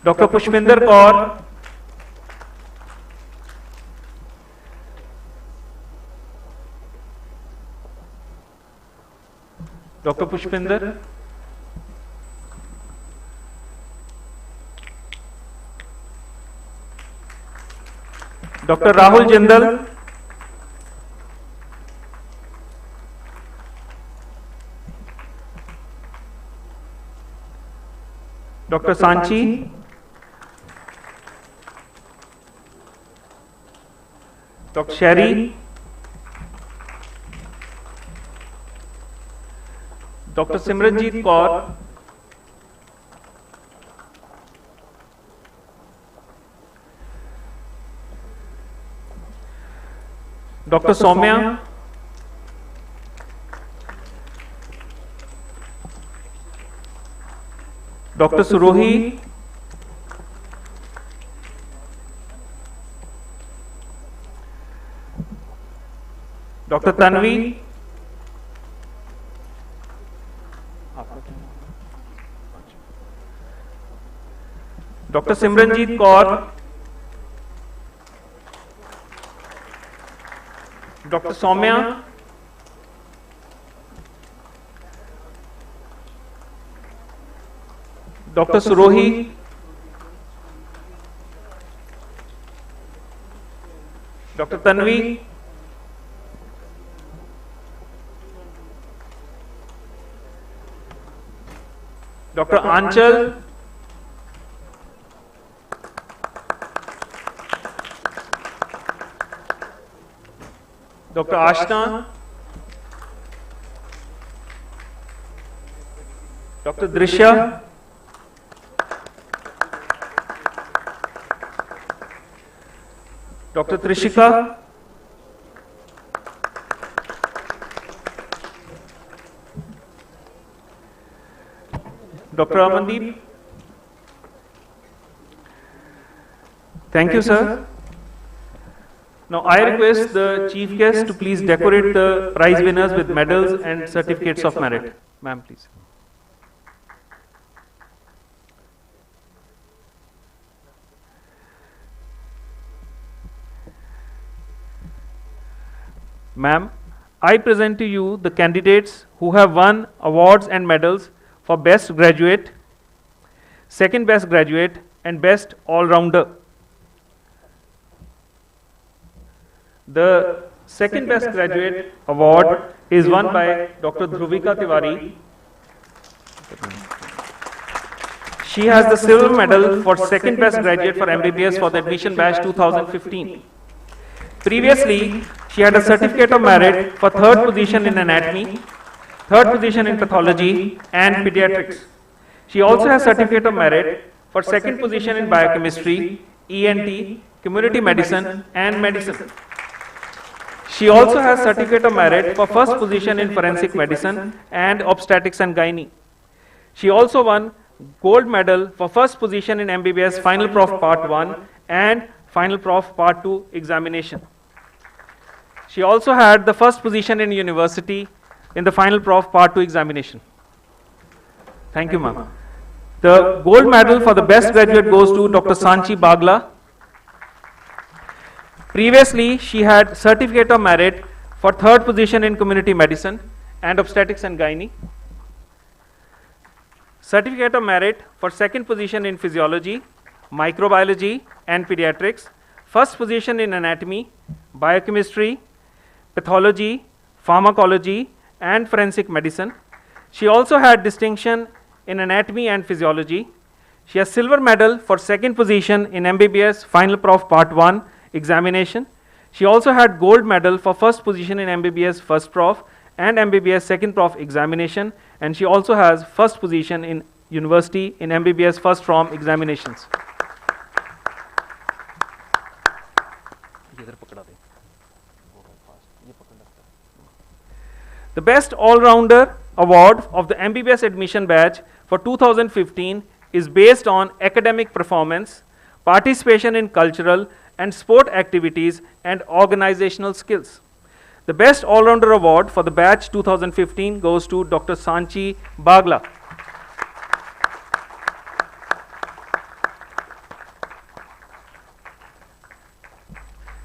Dr. Pushpinder Kaur. Dr. Pushpinder, Dr. Rahul Jindal, Dr. Sanchi, Dr. Sherry, Dr. Simranjeet Kaur, Dr. Soumya, Dr. Surohi, Dr. Tanvi, Dr. Simranjeet Kaur, Dr. Soumya, Dr. Surohi, Dr. Tanvi, Dr. Anchal, Dr. Ashna, Dr. Drisha, Dr. Trishika, Dr. Amandeep. Thank you, sir. Now I request the chief guest to please decorate the prize winners with medals and certificates of merit. Ma'am, please. Ma'am, I present to you the candidates who have won awards and medals for Best Graduate, Second Best Graduate, and Best All-Rounder. The Second Best Graduate Award is won by Dr. Dhruvika Tiwari. She has the silver medal for Second Best Graduate for MBBS for the admission batch 2015. Previously, she had a certificate of merit for third position in anatomy, third position in pathology and pediatrics. She also has certificate of merit for second position in biochemistry, ENT, community medicine and medicine. She also has certificate of merit for first position in forensic medicine and obstetrics and gynae. She also won gold medal for first position in MBBS Final Prof Part 1 and Final Prof Part 2 examination. She also had the first position in university in the Final Prof Part 2 examination. Thank you, ma'am. The gold medal for the best graduate goes to Dr. Sanchi Bagla. Previously, she had certificate of merit for third position in community medicine and obstetrics and gynae. Certificate of merit for second position in physiology, microbiology and pediatrics, first position in anatomy, biochemistry, pathology, pharmacology and forensic medicine. She also had distinction in anatomy and physiology. She has silver medal for second position in MBBS Final Prof Part 1 examination. She also had gold medal for first position in MBBS First Prof and MBBS Second Prof examination, and she also has first position in university in MBBS First Prom examinations. The Best All-Rounder Award of the MBBS admission batch for 2015 is based on academic performance, participation in cultural and sport activities and organizational skills. The Best All-Rounder Award for the batch 2015 goes to Dr. Sanchi Bagla.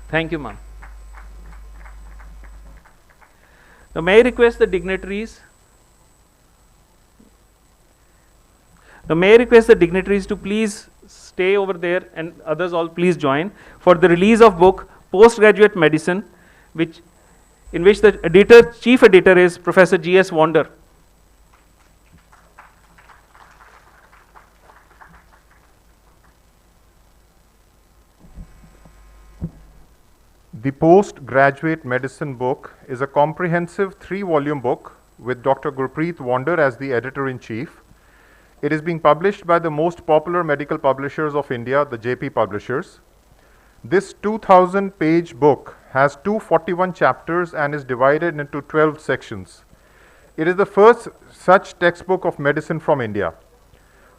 Thank you, ma'am. Now may I request the dignitaries Now may I request the dignitaries to please stay over there and others all please join for the release of book Postgraduate Medicine, in which the chief editor is Professor G.S. Wander. The Postgraduate Medicine book is a comprehensive 3-volume book with Dr. Gurpreet Wander as the editor-in-chief. It is being published by the most popular medical publishers of India, the JP Publishers. This 2,000-page book has 241 chapters and is divided into 12 sections. It is the first such textbook of medicine from India.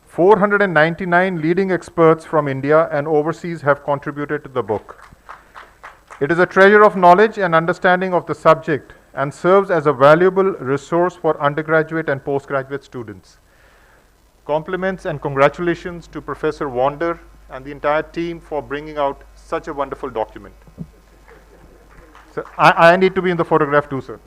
499 leading experts from India and overseas have contributed to the book. It is a treasure of knowledge and understanding of the subject and serves as a valuable resource for undergraduate and postgraduate students. Compliments and congratulations to Professor Wander and the entire team for bringing out such a wonderful document. So I need to be in the photograph too, sir.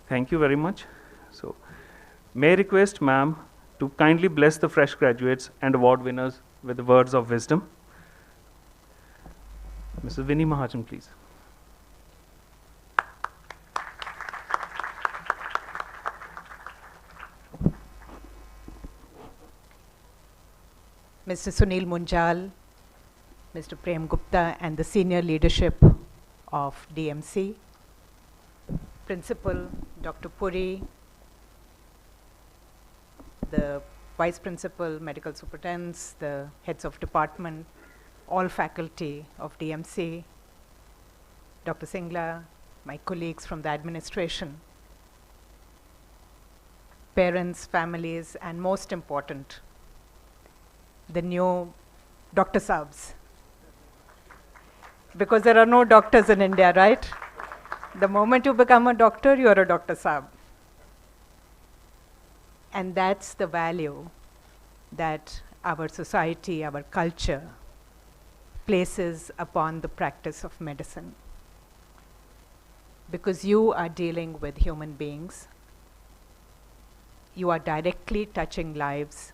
Thank you very much. So, may I request ma'am to kindly bless the fresh graduates and award winners with the words of wisdom. Mrs. Vinnie Mahajan, please. Mr. Sunil Munjal, Mr. Prem Gupta, and the senior leadership of DMC, Principal Dr. Puri, the Vice Principal, Medical Superintendents, the heads of department, all faculty of DMC, Dr. Singla, my colleagues from the administration, parents, families, and most important, the new Dr. Saabs. Because there are no doctors in India, right? The moment you become a doctor, you're a Dr. Saab. And that's the value that our society, our culture places upon the practice of medicine. Because you are dealing with human beings, you are directly touching lives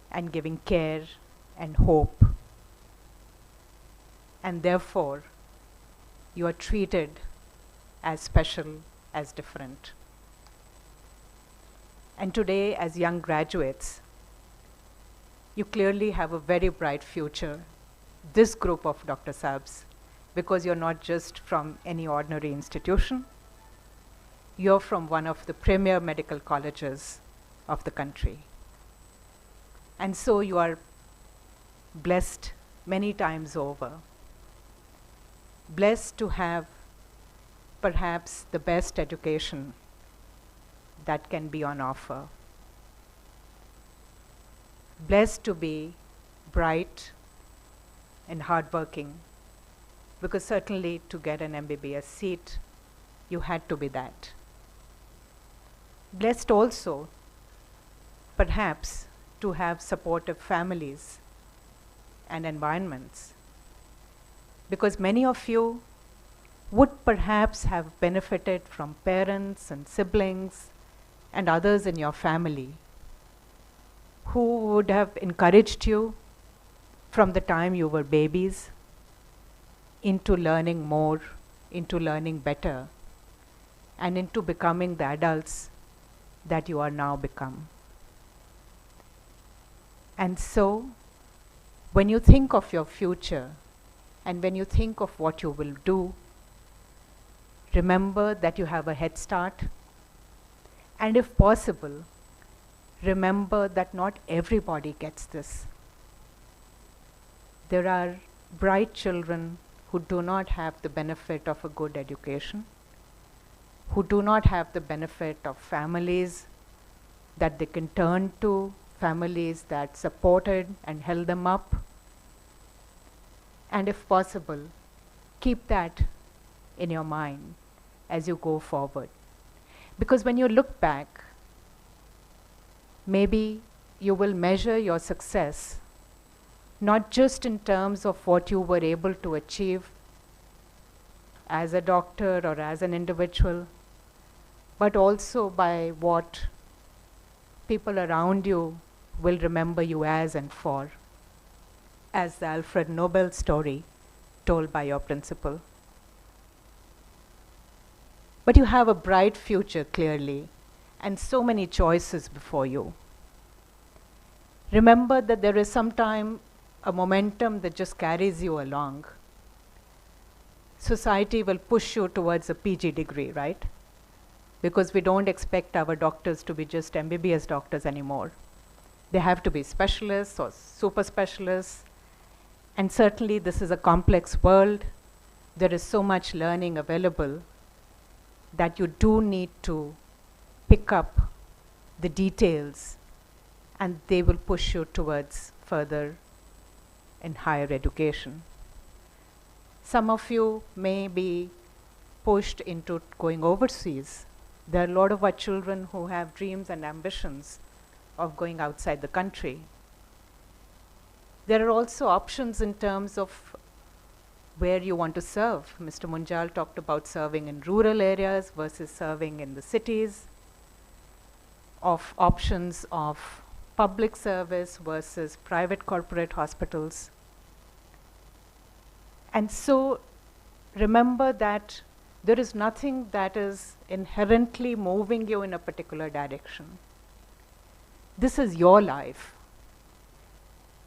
and giving care and hope. And therefore, you are treated as special, as different. And today, as young graduates, you clearly have a very bright future, this group of Dr. Saabs, because you're not just from any ordinary institution, you're from one of the premier medical colleges of the country. And so you are blessed many times over. Blessed to have perhaps the best education that can be on offer. Blessed to be bright and hardworking, because certainly to get an MBBS seat, you had to be that. Blessed also, perhaps, to have supportive families and environments, because many of you would perhaps have benefited from parents and siblings and others in your family who would have encouraged you from the time you were babies into learning more, into learning better, and into becoming the adults that you are now become. And so, when you think of your future, and when you think of what you will do, remember that you have a head start. And if possible, remember that not everybody gets this. There are bright children who do not have the benefit of a good education, who do not have the benefit of families that they can turn to, families that supported and held them up. And if possible, keep that in your mind as you go forward. Because when you look back, maybe you will measure your success not just in terms of what you were able to achieve as a doctor or as an individual, but also by what people around you will remember you as and for, as the Alfred Nobel story told by your principal. But you have a bright future, clearly, and so many choices before you. Remember that there is sometimes a momentum that just carries you along. Society will push you towards a PG degree, right? Because we don't expect our doctors to be just MBBS doctors anymore. They have to be specialists or super specialists. And certainly this is a complex world. There is so much learning available that you do need to pick up the details, and they will push you towards further and higher education. Some of you may be pushed into going overseas. There are a lot of our children who have dreams and ambitions of going outside the country. There are also options in terms of where you want to serve. Mr. Munjal talked about serving in rural areas versus serving in the cities, of options of public service versus private corporate hospitals. And so remember that there is nothing that is inherently moving you in a particular direction. This is your life.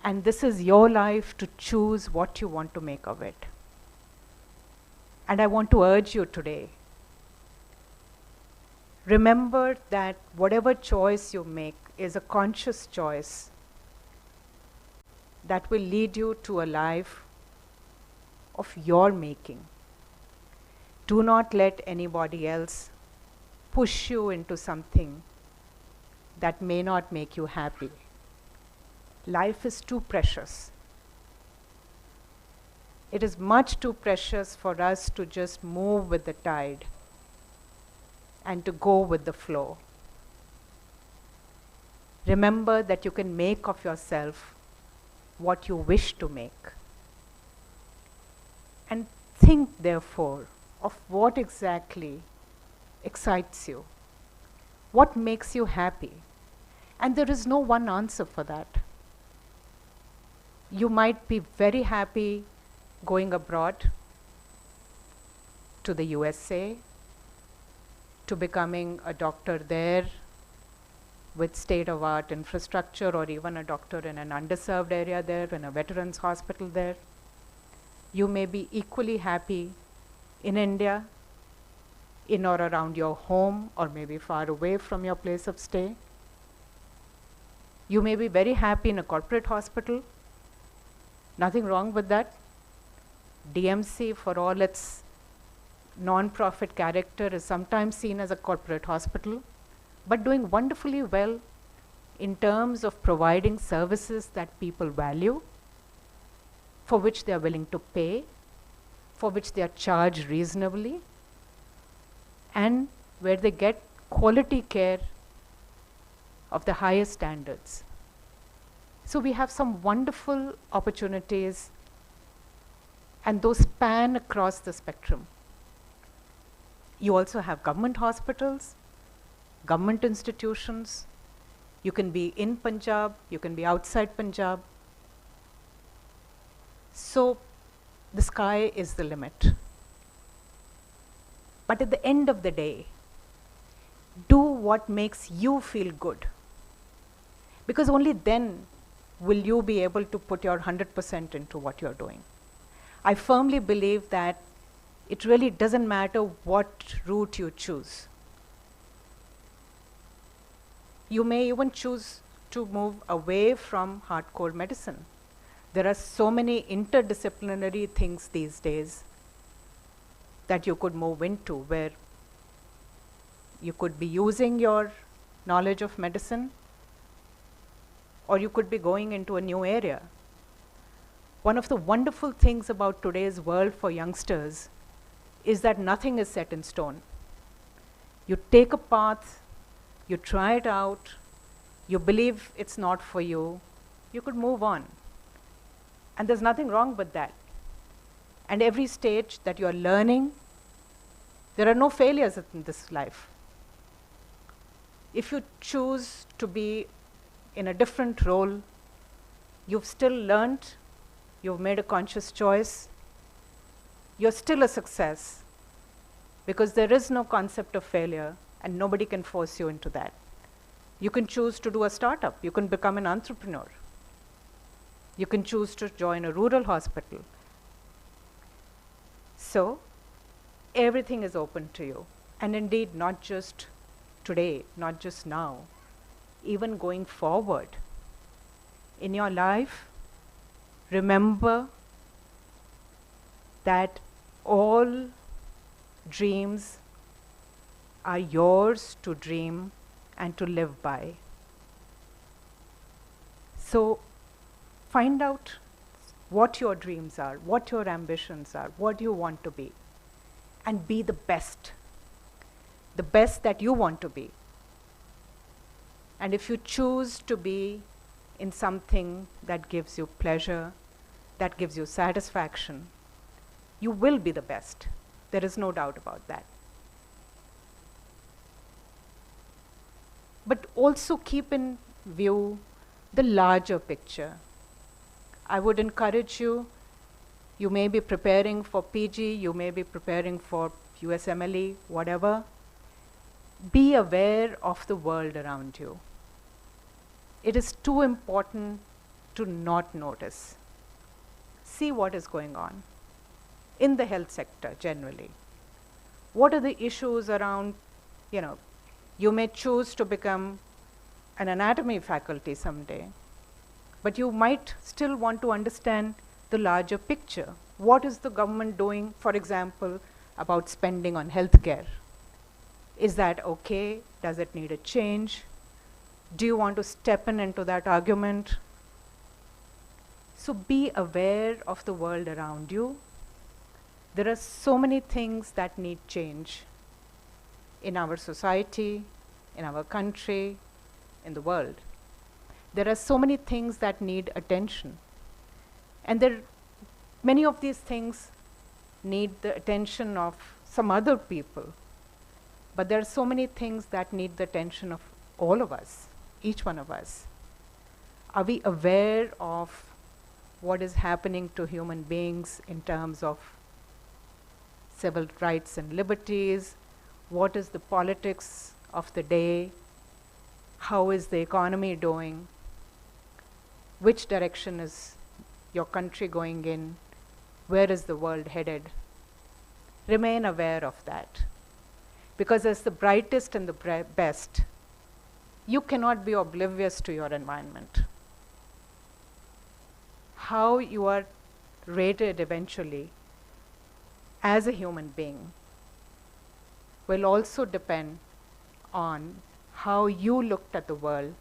And this is your life to choose what you want to make of it. And I want to urge you today, remember that whatever choice you make is a conscious choice that will lead you to a life of your making. Do not let anybody else push you into something that may not make you happy. Life is too precious. It is much too precious for us to just move with the tide and to go with the flow. Remember that you can make of yourself what you wish to make. And think, therefore, of what exactly excites you, what makes you happy. And there is no one answer for that. You might be very happy going abroad to the USA, to becoming a doctor there with state-of-the-art infrastructure, or even a doctor in an underserved area there, in a veterans hospital there. You may be equally happy in India, in or around your home, or maybe far away from your place of stay. You may be very happy in a corporate hospital. Nothing wrong with that. DMC, for all its non-profit character, is sometimes seen as a corporate hospital, but doing wonderfully well in terms of providing services that people value, for which they are willing to pay, for which they are charged reasonably, and where they get quality care of the highest standards. So we have some wonderful opportunities, and those span across the spectrum. You also have government hospitals, government institutions. You can be in Punjab, you can be outside Punjab. So the sky is the limit. But at the end of the day, do what makes you feel good. Because only then will you be able to put your 100% into what you're doing. I firmly believe that it really doesn't matter what route you choose. You may even choose to move away from hardcore medicine. There are so many interdisciplinary things these days that you could move into, where you could be using your knowledge of medicine, or you could be going into a new area. One of the wonderful things about today's world for youngsters is that nothing is set in stone. You take a path, you try it out, you believe it's not for you, you could move on. And there's nothing wrong with that. And every stage that you're learning, there are no failures in this life. If you choose to be in a different role, you've still learned, you've made a conscious choice, you're still a success, because there is no concept of failure and nobody can force you into that. You can choose to do a startup, you can become an entrepreneur, you can choose to join a rural hospital. So, everything is open to you. And indeed, not just today, not just now, even going forward. In your life, remember that all dreams are yours to dream and to live by. So, find out what your dreams are, what your ambitions are, what you want to be, and be the best that you want to be. And if you choose to be in something that gives you pleasure, that gives you satisfaction, you will be the best. There is no doubt about that. But also keep in view the larger picture. I would encourage you, you may be preparing for PG, you may be preparing for USMLE, whatever. Be aware of the world around you. It is too important to not notice. See what is going on in the health sector generally. What are the issues around, you may choose to become an anatomy faculty someday, but you might still want to understand the larger picture. What is the government doing, for example, about spending on healthcare? Is that okay? Does it need a change? Do you want to step into that argument? So be aware of the world around you. There are so many things that need change in our society, in our country, in the world. There are so many things that need attention. And many of these things need the attention of some other people. But there are so many things that need the attention of all of us, each one of us. Are we aware of what is happening to human beings in terms of civil rights and liberties? What is the politics of the day? How is the economy doing? Which direction is your country going in? Where is the world headed? Remain aware of that. Because as the brightest and the best, you cannot be oblivious to your environment. How you are rated eventually as a human being will also depend on how you looked at the world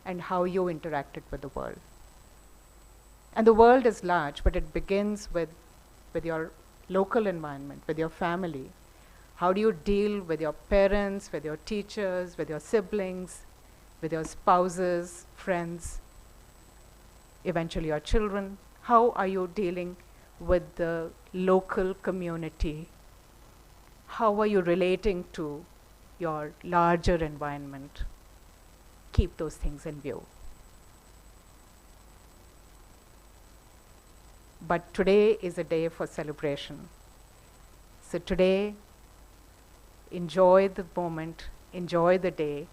and how you interacted with the world. And the world is large, but it begins with your local environment, with your family. How do you deal with your parents, with your teachers, with your siblings, with your spouses, friends, eventually your children? How are you dealing with the local community? How are you relating to your larger environment? Keep those things in view. But today is a day for celebration. So today, enjoy the moment, enjoy the day,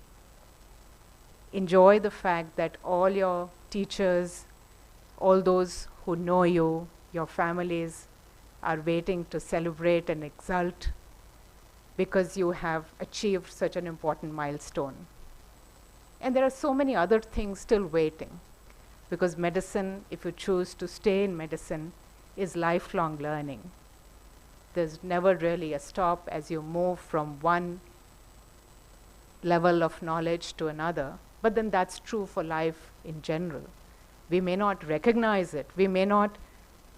enjoy the fact that all your teachers, all those who know you, your families are waiting to celebrate and exult because you have achieved such an important milestone. And there are so many other things still waiting. Because medicine, if you choose to stay in medicine, is lifelong learning. There's never really a stop as you move from one level of knowledge to another. But then that's true for life in general. We may not recognize it. We may not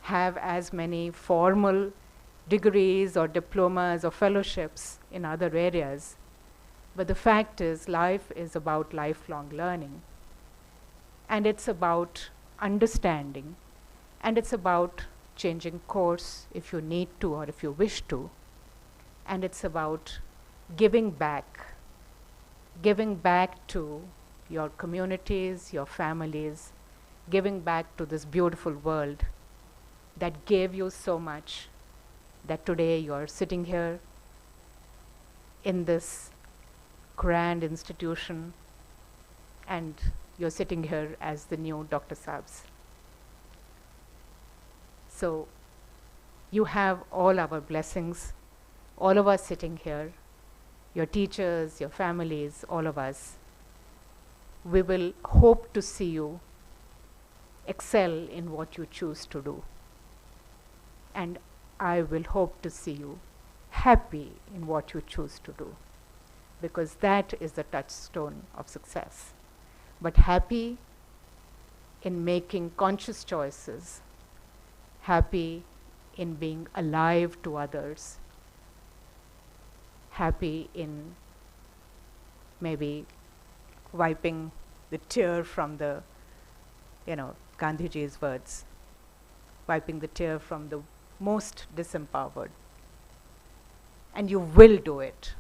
have as many formal degrees or diplomas or fellowships in other areas. But the fact is, life is about lifelong learning. And it's about understanding. And it's about changing course if you need to or if you wish to. And it's about giving back to your communities, your families, giving back to this beautiful world that gave you so much, that today you're sitting here in this grand institution and you're sitting here as the new Dr. Saabs. So you have all our blessings, all of us sitting here, your teachers, your families, all of us. We will hope to see you excel in what you choose to do. And I will hope to see you happy in what you choose to do, because that is the touchstone of success. But happy in making conscious choices, happy in being alive to others, happy in maybe wiping the tear from the, Gandhiji's words, wiping the tear from the most disempowered. And you will do it.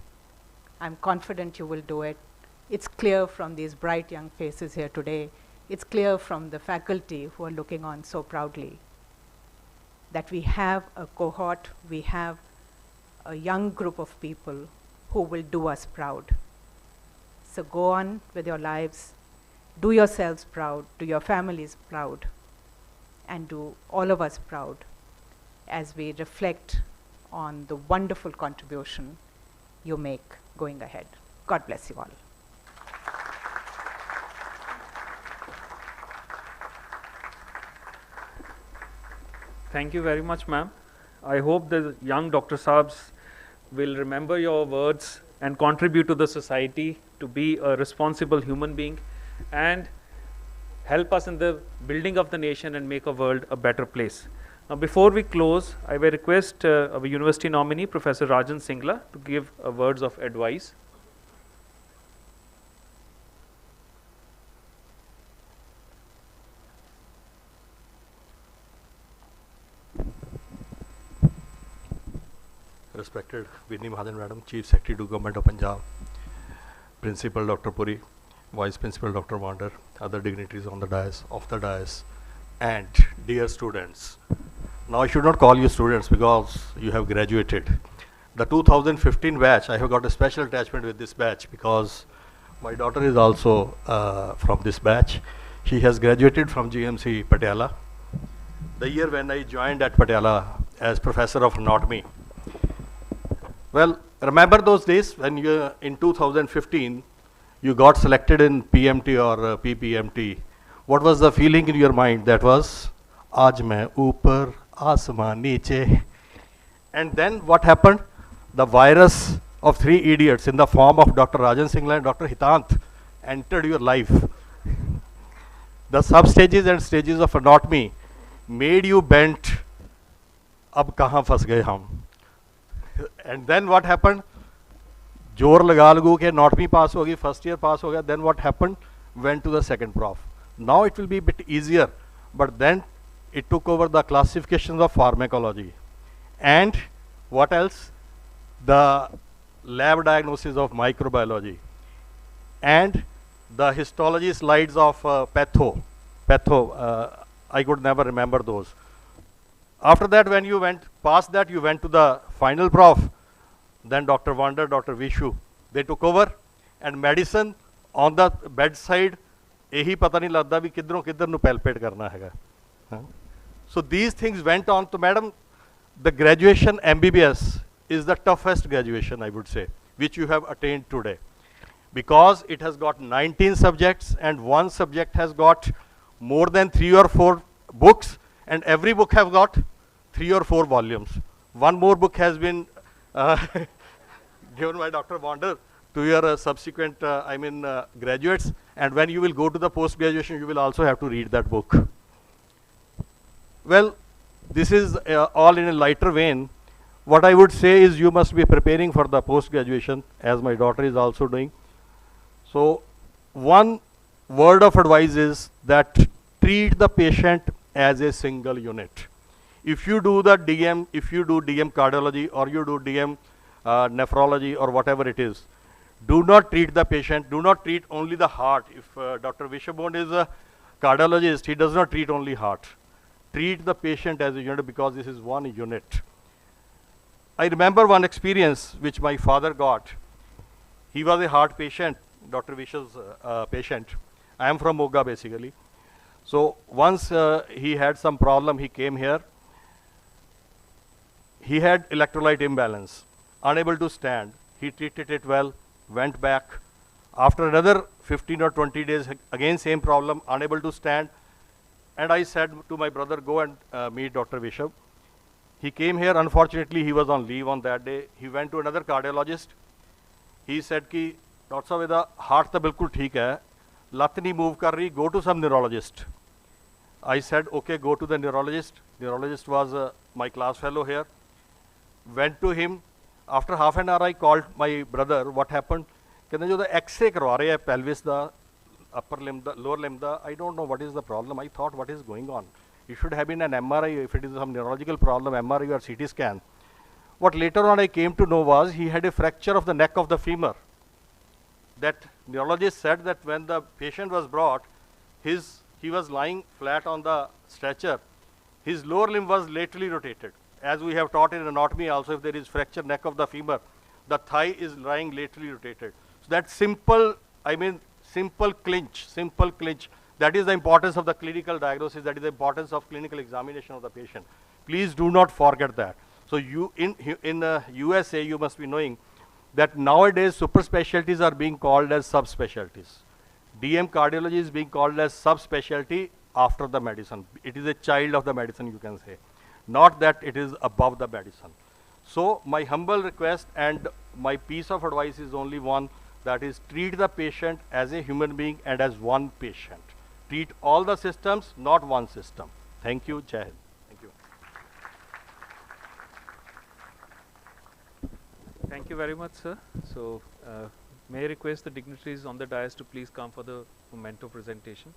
I'm confident you will do it. It's clear from these bright young faces here today. It's clear from the faculty who are looking on so proudly that we have a cohort, we have a young group of people who will do us proud. So go on with your lives, do yourselves proud, do your families proud, and do all of us proud as we reflect on the wonderful contribution you make going ahead. God bless you all. Thank you very much, ma'am. I hope the young Dr. Saabs will remember your words and contribute to the society to be a responsible human being and help us in the building of the nation and make a world a better place. Now, before we close, I will request our university nominee, Professor Rajan Singla, to give words of advice. Respected Vinni Mahajan Madam, Chief Secretary to Government of Punjab, Principal Dr. Puri, Vice Principal Dr. Wander, other dignitaries on the dais, and dear students. Now I should not call you students because you have graduated. The 2015 batch, I have got a special attachment with this batch because my daughter is also from this batch. She has graduated from GMC Patiala. The year when I joined at Patiala as Professor of Anatomy. Well, remember those days when you, in 2015, you got selected in PMT or PPMT. What was the feeling in your mind? That was, Aaj main upar, aasmaan niche. And then what happened? The virus of three idiots in the form of Dr. Rajan Singla and Dr. Hitant entered your life. The sub-stages and stages of anatomy made you bent, ab kahan fas gaye hum. And then what happened? जोर लगा लगू के anatomy pass होगी, first year pass हो गया. Then what happened? Went to the second prof. Now it will be a bit easier, but then it took over the classifications of pharmacology. And what else? The lab diagnosis of microbiology. And the histology slides of patho. I could never remember those. After that, when you went past that, you went to the final prof. Then Dr. Wander, Dr. Vishu, they took over, and medicine on the bedside, यही पता नहीं लगता भी किधरों किधर नु palpate करना हैगा. So these things went on. So madam, the graduation MBBS is the toughest graduation, I would say, which you have attained today, because it has got 19 subjects and one subject has got more than 3 or 4 books, and every book have got 3 or 4 volumes. One more book has been given by Dr. Wander to your subsequent, graduates, and when you will go to the post-graduation, you will also have to read that book. Well, this is all in a lighter vein. What I would say is you must be preparing for the post-graduation, as my daughter is also doing. So, one word of advice is that treat the patient as a single unit. If you do the DM, if you do DM cardiology or you do DM nephrology or whatever it is, do not treat the patient, do not treat only the heart. If Dr. Vishabond is a cardiologist, he does not treat only heart. Treat the patient as a unit because this is one unit. I remember one experience which my father got. He was a heart patient, Dr. Visha's patient. I am from Moga basically. So once he had some problem, he came here. He had electrolyte imbalance, unable to stand. He treated it well, went back. After another 15 or 20 days, again same problem, unable to stand. And I said to my brother, go and meet Dr. Vishab. He came here, unfortunately he was on leave on that day. He went to another cardiologist. He said ki, Dr. Sahab, the heart ta bilkul theek hai, lat nahi move kar rahi, go to some neurologist. I said, okay, go to the neurologist. Neurologist was my class fellow here. Went to him. After half an hour I called my brother, what happened? Kehne jo the X-ray karwa rahe hai pelvis da, upper limb da, lower limb da, I don't know what is the problem. I thought what is going on. It should have been an MRI if it is some neurological problem, MRI or CT scan. What later on I came to know was he had a fracture of the neck of the femur. That neurologist said that when the patient was brought, he was lying flat on the stretcher. His lower limb was laterally rotated. As we have taught in anatomy also, if there is fracture neck of the femur, the thigh is lying laterally rotated. So that simple clinch, that is the importance of the clinical diagnosis, that is the importance of clinical examination of the patient. Please do not forget that. So you in USA, you must be knowing that nowadays super specialties are being called as subspecialties. DM cardiology is being called as subspecialty after the medicine. It is a child of the medicine, you can say. Not that it is above the medicine. So my humble request and my piece of advice is only one, that is treat the patient as a human being and as one patient. Treat all the systems, not one system. Thank you, Jai Hind. Thank you. Thank you very much, sir. So, may I request the dignitaries on the dais to please come for the memento presentation.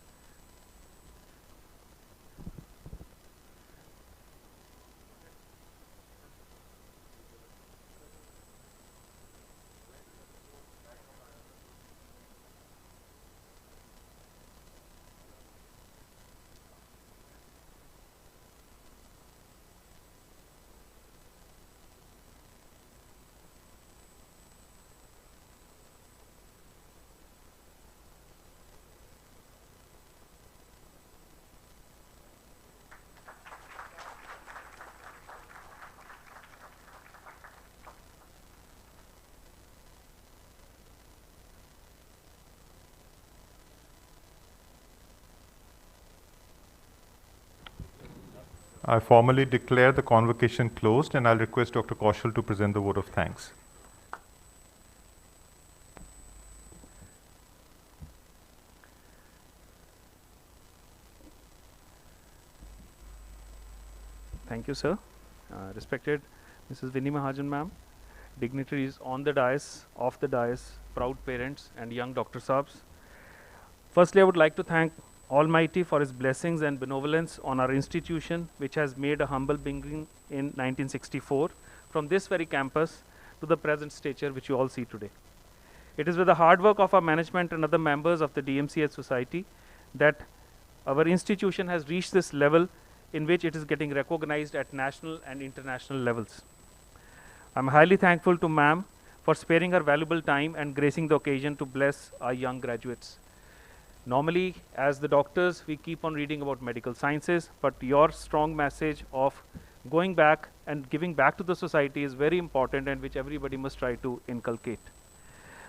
I formally declare the convocation closed, and I'll request Dr. Kaushal to present the vote of thanks. Thank you, sir. Respected Mrs. Vinny Mahajan ma'am, dignitaries on the dais, off the dais, proud parents and young Dr. Saabs. Firstly, I would like to thank Almighty for His blessings and benevolence on our institution, which has made a humble beginning in 1964 from this very campus to the present stature which you all see today. It is with the hard work of our management and other members of the DMCH Society that our institution has reached this level in which it is getting recognized at national and international levels. I'm highly thankful to ma'am for sparing her valuable time and gracing the occasion to bless our young graduates. Normally, as the doctors, we keep on reading about medical sciences, but your strong message of going back and giving back to the society is very important and which everybody must try to inculcate.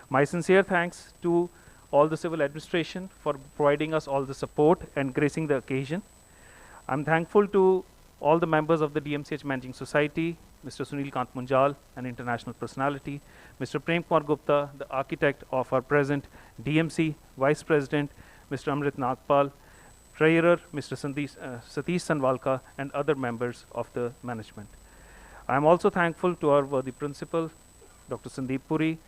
My sincere thanks to all the civil administration for providing us all the support and gracing the occasion. I'm thankful to all the members of the DMCH Managing Society, Mr. Sunil Kant Munjal, an international personality, Mr. Prem Kumar Gupta, the architect of our present DMC, Vice President, Mr. Amrit Nagpal, Treasurer, Mr. Satish Sanwalka, and other members of the management. I am also thankful to our worthy principal, Dr. Sandeep Puri,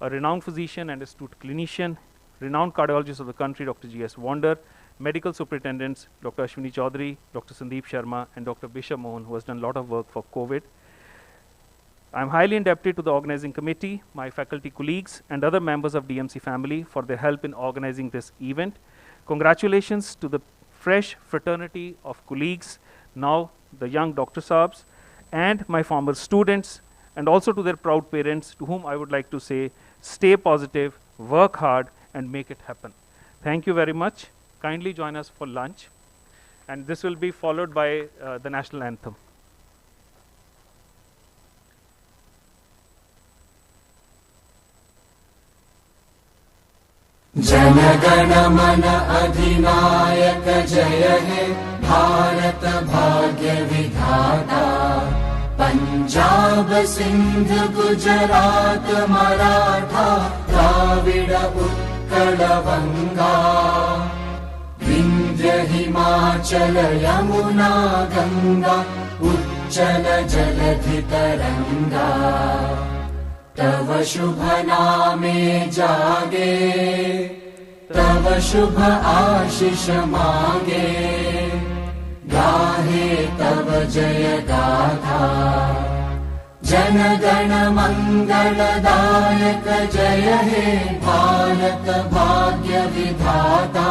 a renowned physician and astute clinician, renowned cardiologist of the country, Dr. G.S. Wander, medical superintendents, Dr. Ashwini Chaudhary, Dr. Sandeep Sharma, and Dr. Bisha Mohan, who has done a lot of work for COVID. I am highly indebted to the organizing committee, my faculty colleagues, and other members of DMC family for their help in organizing this event. Congratulations to the fresh fraternity of colleagues, now the young Dr. Saabs, and my former students, and also to their proud parents, to whom I would like to say, stay positive, work hard, and make it happen. Thank you very much. Kindly join us for lunch, and this will be followed by the national anthem. जनगण मन अधिनायक जय हे भारत भाग्य विधाता पंजाब सिंध गुजरात मराठा द्राविड उत्कल गंगा विंध्य हिमाचल यमुना गंगा उच्चल जलधि तरंगा तव शुभ नामे जागे तव शुभ आशीष मांगे गाहे तव जय गाथा जन गण मंगलदायक जय हे भारत भाग्य विधाता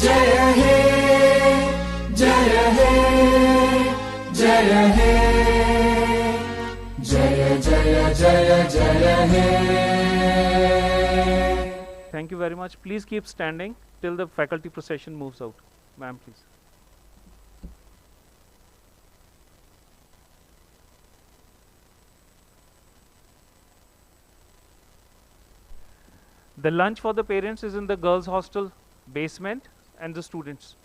जय हे जय हे जय हे जय जय जय जय हे. Thank you very much. Please keep standing till the faculty procession moves out. Ma'am, please. The lunch for the parents is in the girls' hostel basement and the students.